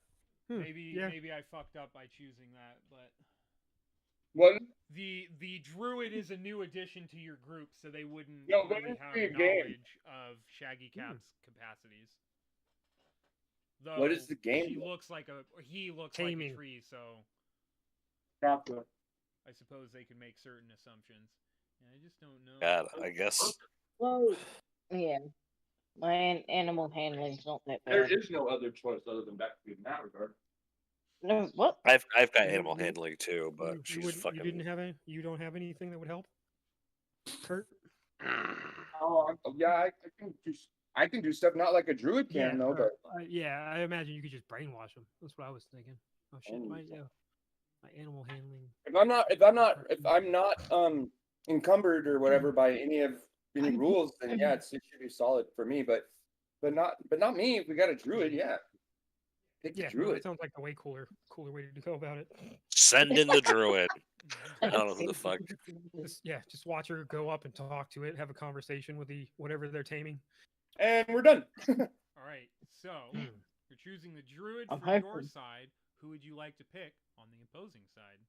maybe yeah. maybe I fucked up by choosing that, but What? The druid is a new addition to your group, so they wouldn't No, what really is have the game? knowledge of Shaggy Cap's capacities. Though What is the game? he looks like a Taming. tree, so Chocolate. I suppose they can make certain assumptions. I just don't know. God, I guess. Well, yeah. My animal handling's not that There bad. is no other choice other than Becky in that regard. No, what? I've got You- animal you- handling too, but you she's wouldn't- fucking. You didn't have any. You don't have anything that would help, Kurt. Oh, yeah, I can do stuff not like a druid can though, but Yeah, I imagine you could just brainwash them. That's what I was thinking. Oh shit, Oh, my animal handling. if I'm not encumbered or whatever by any rules, then yeah, it should be solid for me. But not me. If we got a druid, yeah, pick the Yeah, no, druid. that sounds like the way cooler way to go about it. Send in the druid. I don't know who the fuck. Just watch her go up and talk to it, have a conversation with whatever they're taming. And we're done. All right, so you're choosing the druid I'm for your hoping. side. Who would you like to pick on the opposing side?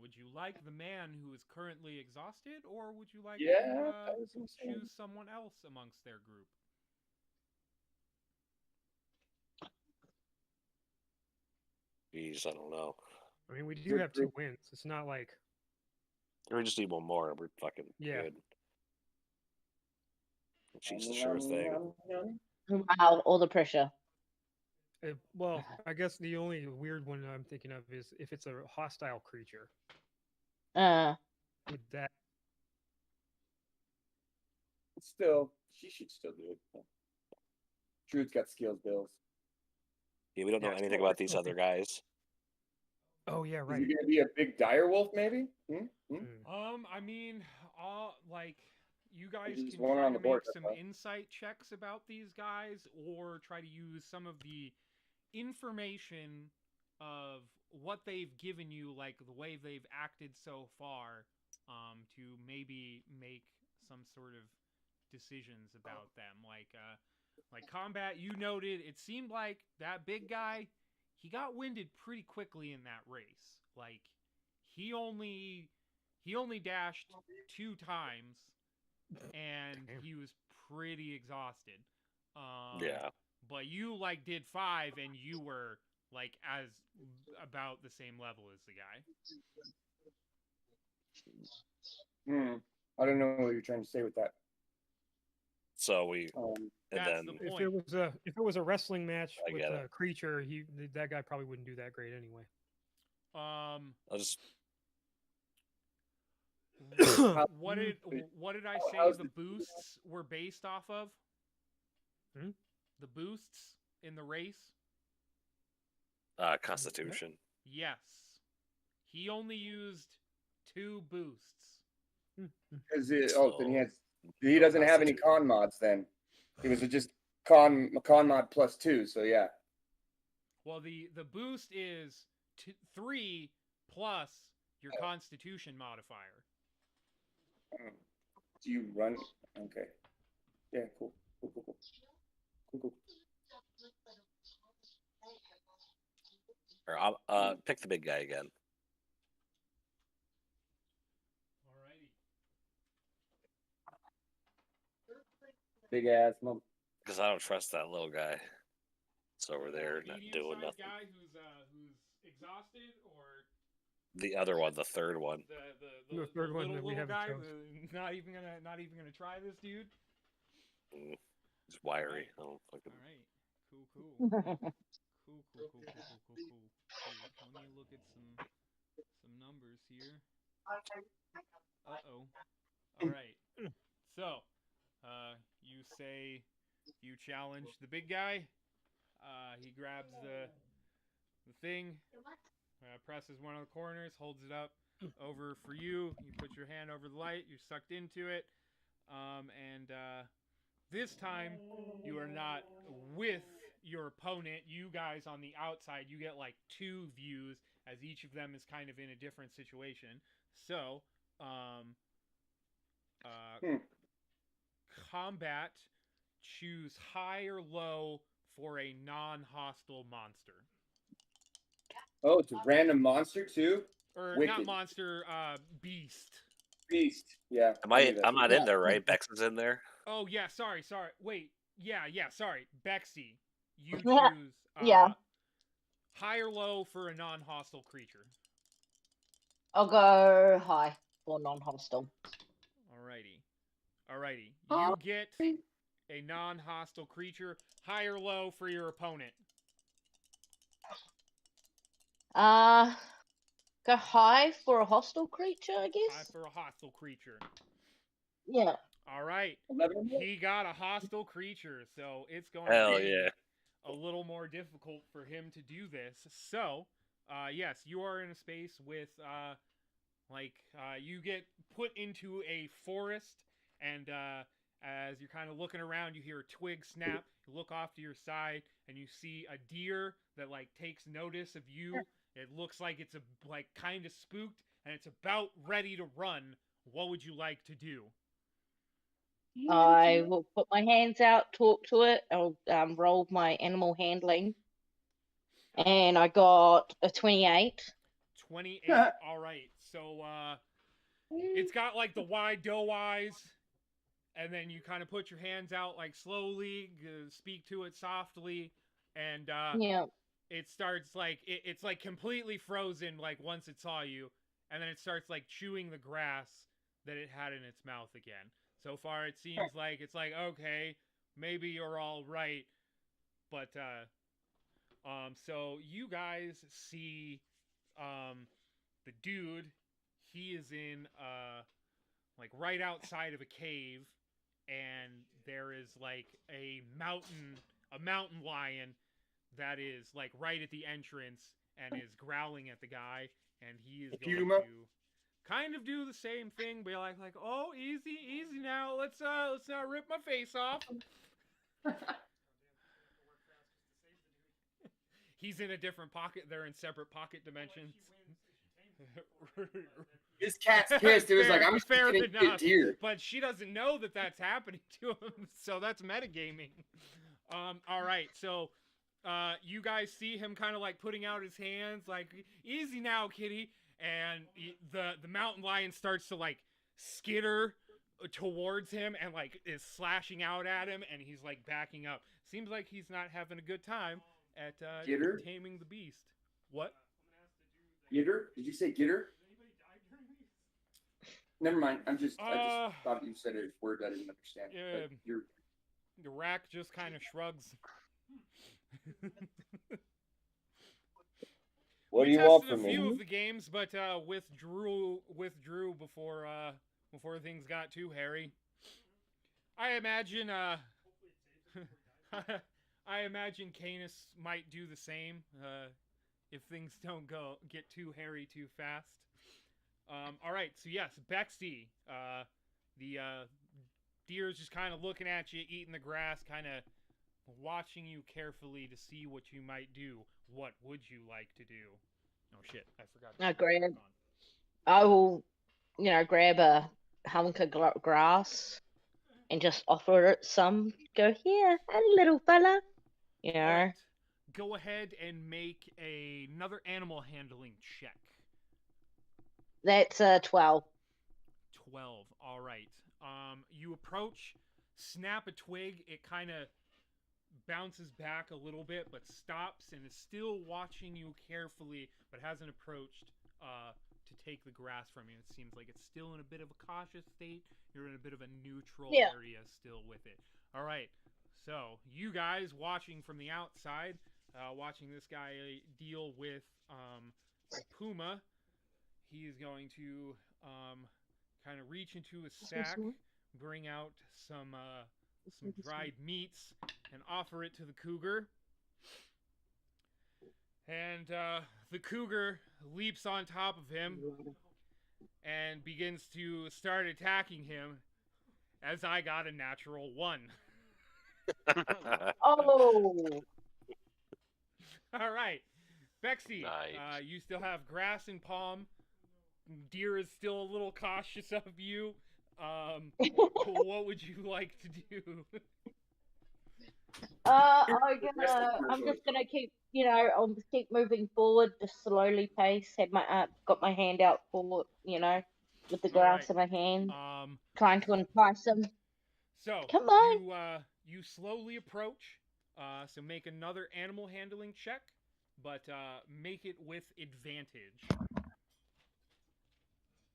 Would you like the man who is currently exhausted, or would you like Yeah, to I was gonna say. choose someone else amongst their group? Jeez, I don't know. I mean, we do Good have 2 group. wins. It's not like We just need one more, and we're fucking Yeah. good. She's the surest thing. Wow, all the pressure. well, I guess the only weird one I'm thinking of is if it's a hostile creature. Would that Still, she should still do it. Druid's got skills, Bills. Yeah, we don't know Yeah, anything about these other guys. Oh yeah, Is right. he gonna be a big dire wolf, maybe? I mean, like you guys There's can one try on to the board, make that's some all. insight checks about these guys, or try to use some of the information of what they've given you, like the way they've acted so far, to maybe make some sort of decisions about them. Like combat, you noted it seemed like that big guy, he got winded pretty quickly in that race. Like he only dashed 2 times, and he was pretty exhausted. Yeah. But you like did 5, and you were like as about the same level as the guy. I don't know what you're trying to say with that. So we, Um, and That's then the If point. it was a wrestling match I with get a creature, that guy probably wouldn't do that great anyway. I'll just. What did I say how's the boosts were based off of? The boosts in the race? Constitution. Yes. He only used 2 boosts. Because then So, he doesn't have any con mods. Then it was just con mod plus 2. So yeah. Well, the boost is 3 plus your Constitution modifier. Do you run? Okay. Yeah. Cool. Or I'll pick the big guy again. Alrighty. Big ass mom. Because I don't trust that little guy. It's over there not doing Medium-sized nothing. guy who's exhausted, or The other one, the third one. the third one little, that we little guy guy not even gonna try this dude. It's wiry. I don't fucking. All right, cool. Let me look at some numbers here. All right. So, you say you challenge the big guy. He grabs the thing, presses one of the corners, holds it up over for you. You put your hand over the light. You're sucked into it, and this time you are not with your opponent. You guys on the outside, you get like 2 views, as each of them is kind of in a different situation. So, combat, choose high or low for a non-hostile monster. Oh, it's a random monster too. Or not Wicked. monster, beast. Beast. Yeah. I'm knew that. not in there, right? Bex is in there. Oh yeah, sorry. Wait, yeah, sorry. Bexy, you Yeah. choose Yeah. high or low for a non-hostile creature. I'll go high for non-hostile. Alrighty. You get a non-hostile creature, high or low for your opponent. Go high for a hostile creature, I guess. High for a hostile creature. Yeah. Alright. 11. He got a hostile creature, so it's going Hell to be yeah. a little more difficult for him to do this. So, yes, you are in a space with, you get put into a forest, and as you're kind of looking around, you hear a twig snap. You look off to your side, and you see a deer that takes notice of you. It looks like it's kind of spooked, and it's about ready to run. What would you like to do? I will put my hands out, talk to it. I'll roll my animal handling. And I got a 28. 28. All right. So it's got the wide doe eyes, and then you kind of put your hands out slowly, speak to it softly, and Yeah. it starts it's completely frozen once it saw you, and then it starts chewing the grass that it had in its mouth again. So far it seems like it's okay, maybe you're all right, but so you guys see the dude. He is in right outside of a cave, and there is a mountain lion that is right at the entrance and is growling at the guy, and he is going Puma? to kind of do the same thing, but oh, easy now, let's not rip my face off. He's in a different pocket. They're in separate pocket dimensions. His cat's pissed. It was I'm fair gonna get a enough, deer. but she doesn't know that that's happening to him, so that's metagaming. All right, so you guys see him kind of putting out his hands, easy now, kitty, and the mountain lion starts to skitter towards him and is slashing out at him, and he's backing up. Seems like he's not having a good time at taming the beast. What? Gitter? Did you say gitter? Never mind. I just thought you said a word I didn't understand. Yeah. But you're... The rack just kind of shrugs. What do you want from me? We tested a few me? of the games, but withdrew before things got too hairy. I imagine Canis might do the same if things don't get too hairy too fast. All right, so yes, Bexy, the deer's just kind of looking at you, eating the grass, kind of watching you carefully to see what you might do. What would you like to do? Oh shit, I forgot. I will, grab a hunk of grass and just offer it some. Go here, a little fella. Right. Go ahead and make another animal handling check. That's 12. 12. All right. You approach, snap a twig. It kind of bounces back a little bit, but stops and is still watching you carefully, but hasn't approached to take the grass from you. It seems like it's still in a bit of a cautious state. You're in a bit of a neutral area still with it. All right. So you guys watching from the outside, watching this guy deal with Puma. He is going to kind of reach into his sack, bring out some dried meats, and offer it to the cougar. And the cougar leaps on top of him and begins to start attacking him, as I got a natural 1. Oh! All right. Bexy, Nice. you still have grass in palm. Deer is still a little cautious of you. What would you like to do? I'm just gonna keep I'll keep moving forward, just slowly pace. Had my got my hand out for, with the grass in my hand, trying to entice him. So Come on. you slowly approach. So make another animal handling check, but make it with advantage.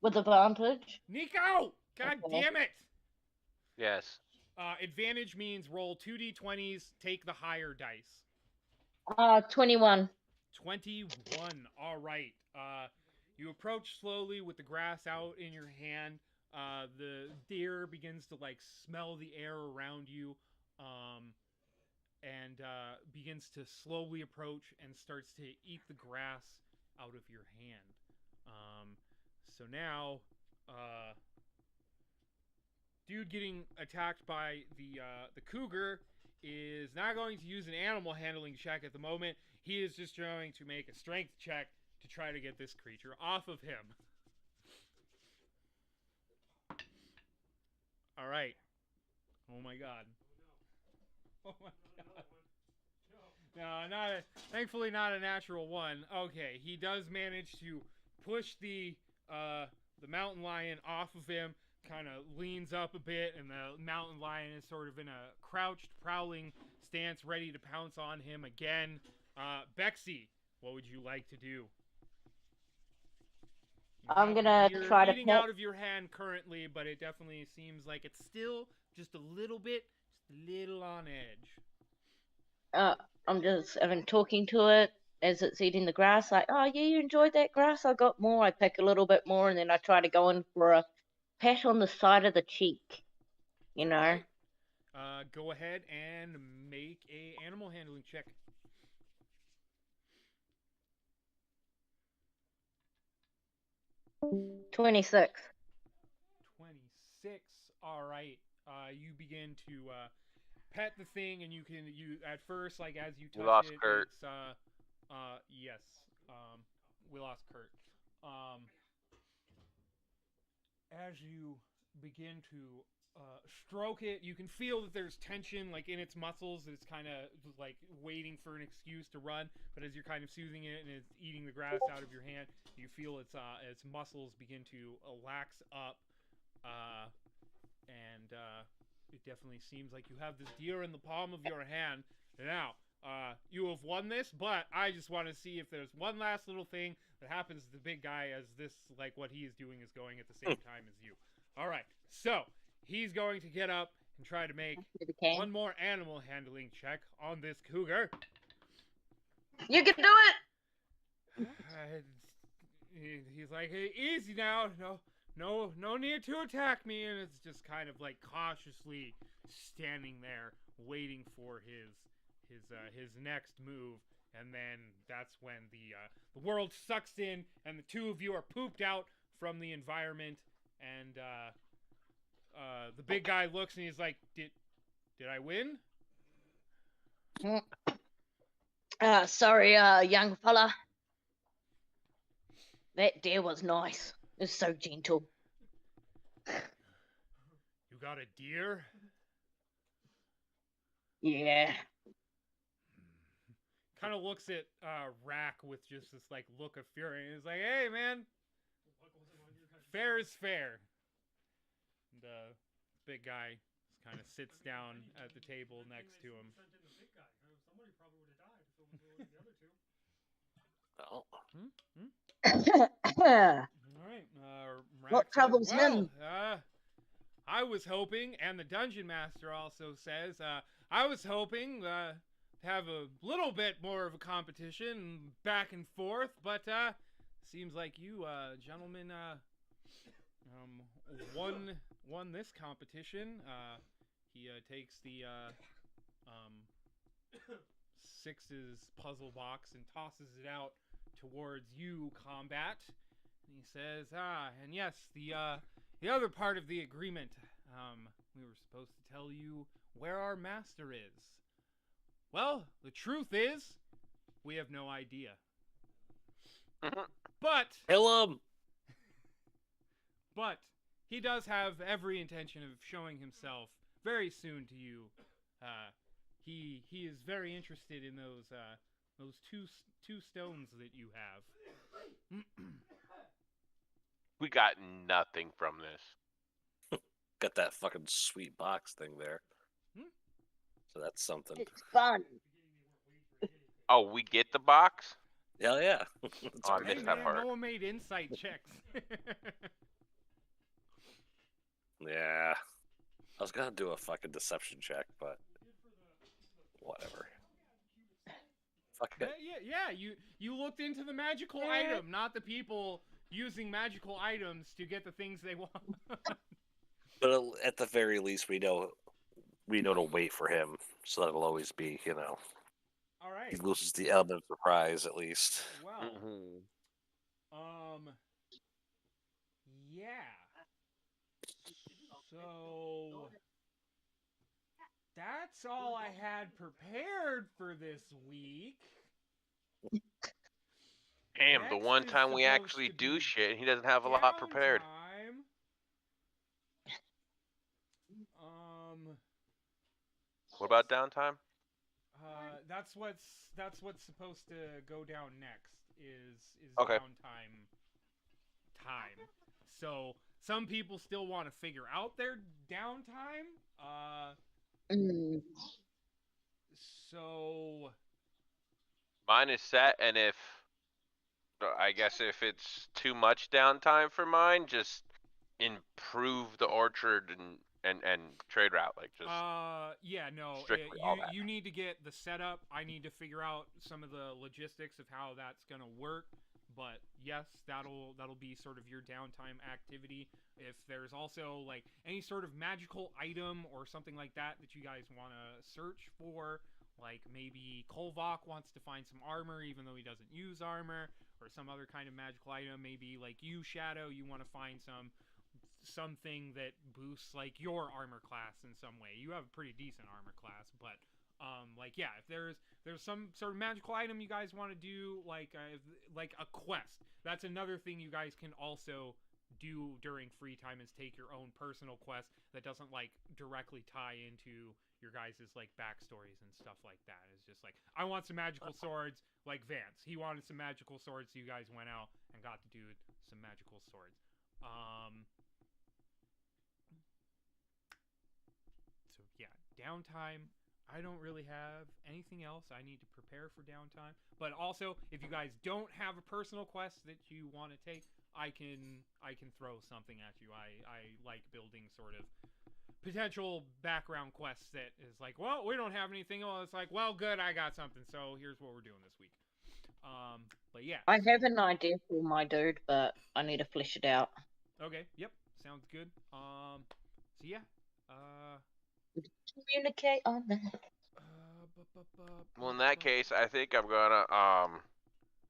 With advantage. Nico! God Okay. damn it! Yes. Advantage means roll 2d20s, take the higher dice. 21. 21. All right. You approach slowly with the grass out in your hand. The deer begins to smell the air around you, and begins to slowly approach and starts to eat the grass out of your hand. So now, dude getting attacked by the cougar is not going to use an animal handling check at the moment. He is just going to make a strength check to try to get this creature off of him. All right. Oh my god. Oh my god. No, thankfully not a natural one. Okay, he does manage to push the mountain lion off of him, kind of leans up a bit, and the mountain lion is sort of in a crouched, prowling stance, ready to pounce on him again. Bexy, what would you like to do? I'm gonna try to eating out of your hand currently, but it definitely seems like it's still just a little on edge. I've been talking to it as it's eating the grass, like, oh yeah, you enjoyed that grass? I got more. I pick a little bit more, and then I try to go in for a pat on the side of the cheek. Right. Go ahead and make a animal handling check. 26. 26. All right. You begin to pet the thing, and you at first, as you touch We lost it, Kurt. it's yes. We lost Kurt. As you begin to stroke it, you can feel that there's tension in its muscles. It's kind of waiting for an excuse to run. But as you're kind of soothing it and it's eating the grass out of your hand, you feel its muscles begin to lax up, and it definitely seems like you have this deer in the palm of your hand. Now, you have won this, but I just want to see if there's one last little thing that happens to the big guy as this, what he is doing is going at the same time as you. All right, so he's going to get up and try to make one more animal handling check on this cougar. You can do it! He's like, hey, easy now. No need to attack me. And it's just kind of cautiously standing there waiting for his next move. And then that's when the world sucks in and the two of you are pooped out from the environment. And the big guy looks and he's like, did I win? Sorry, young fella. That deer was nice. It was so gentle. You got a deer? Yeah. Kind of looks at Rack with just this look of fury, and he's like, "Hey, man, fair is fair." And big guy kind of sits down at the table next to him. Well. All right. What troubles him? I was hoping, and the dungeon master also says, I was hoping to have a little bit more of a competition back and forth, but seems like you gentlemen won this competition. He takes the sixes puzzle box and tosses it out towards you, Combat. And he says, and yes, the other part of the agreement, we were supposed to tell you where our master is. Well, the truth is, we have no idea. But Kill him! But he does have every intention of showing himself very soon to you. He is very interested in Those two stones that you have. We got nothing from this. Got that fucking sweet box thing there. Hmm? So that's something. It's fun. Oh, we get the box? Hell yeah. That's Oh, I great. missed that Man, part. no one made insight checks. Yeah. I was gonna do a fucking deception check, but whatever. Fuck it. Yeah. You looked into the magical item, not the people using magical items to get the things they want. But at the very least, we know to wait for him, so that'll always be, All right. he loses the element of surprise at least. Well, Mm-hmm. yeah. So that's all I had prepared for this week. Damn, the Next one is time we supposed actually to do be shit, he doesn't have a lot prepared. Downtime. What about downtime? That's what's supposed to go down next is Okay. downtime time. So some people still want to figure out their downtime. Mm. So Mine is set, and I guess if it's too much downtime for mine, just improve the orchard and trade route, like just. yeah, no, strictly all that. you need to get the setup. I need to figure out some of the logistics of how that's gonna work. But yes, that'll be sort of your downtime activity. If there's also like any sort of magical item or something like that you guys want to search for, like maybe Kolvok wants to find some armor even though he doesn't use armor, or some other kind of magical item. Maybe like you, Shadow, you want to find something that boosts like your armor class in some way. You have a pretty decent armor class, but like yeah, if there's some sort of magical item you guys want to do, like a quest, that's another thing you guys can also do during free time, is take your own personal quest that doesn't like directly tie into your guys' like backstories and stuff like that. It's just like, I want some magical swords, like Vance. He wanted some magical swords, so you guys went out and got to do some magical swords. So yeah, downtime. I don't really have anything else I need to prepare for downtime. But also, if you guys don't have a personal quest that you want to take, I can throw something at you. I like building sort of potential background quests that is like, well, we don't have anything. Oh, it's like, well, good, I got something. So here's what we're doing this week. But yeah. I have an idea for my dude, but I need to flesh it out. Okay. Yep. Sounds good. So yeah. Communicate on that. Well, in that case, I think I'm gonna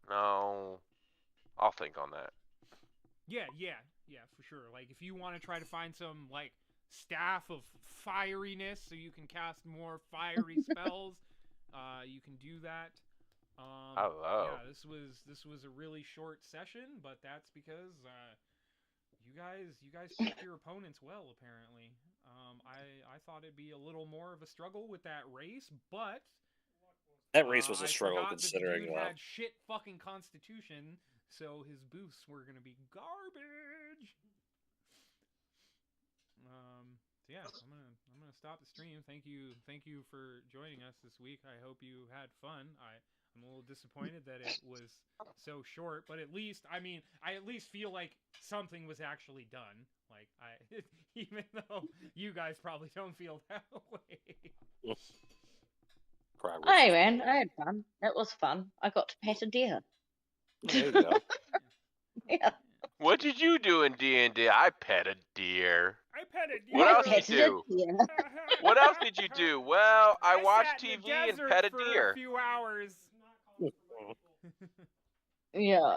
no, I'll think on that. Yeah, for sure. Like if you want to try to find some like staff of fieriness so you can cast more fiery spells, you can do that. Hello. Yeah, this was a really short session, but that's because you guys picked your opponents well, apparently. I thought it'd be a little more of a struggle with that race, but That race was a I struggle forgot that the considering dude had shit fucking constitution, so his boosts were gonna be garbage. So yeah, I'm gonna stop the stream. Thank you for joining us this week. I hope you had fun. I'm a little disappointed that it was so short, but at least, I at least feel like something was actually done. Like even though you guys probably don't feel that way. progress. Hey man, I had fun. It was fun. I got to pet a deer. There you go. Yeah. What did you do in D&D? I pet a deer. I petted What you. else did petted you a do? deer. What else did you do? Well, I watched sat in the TV and desert pet a for deer. a few hours. Yeah.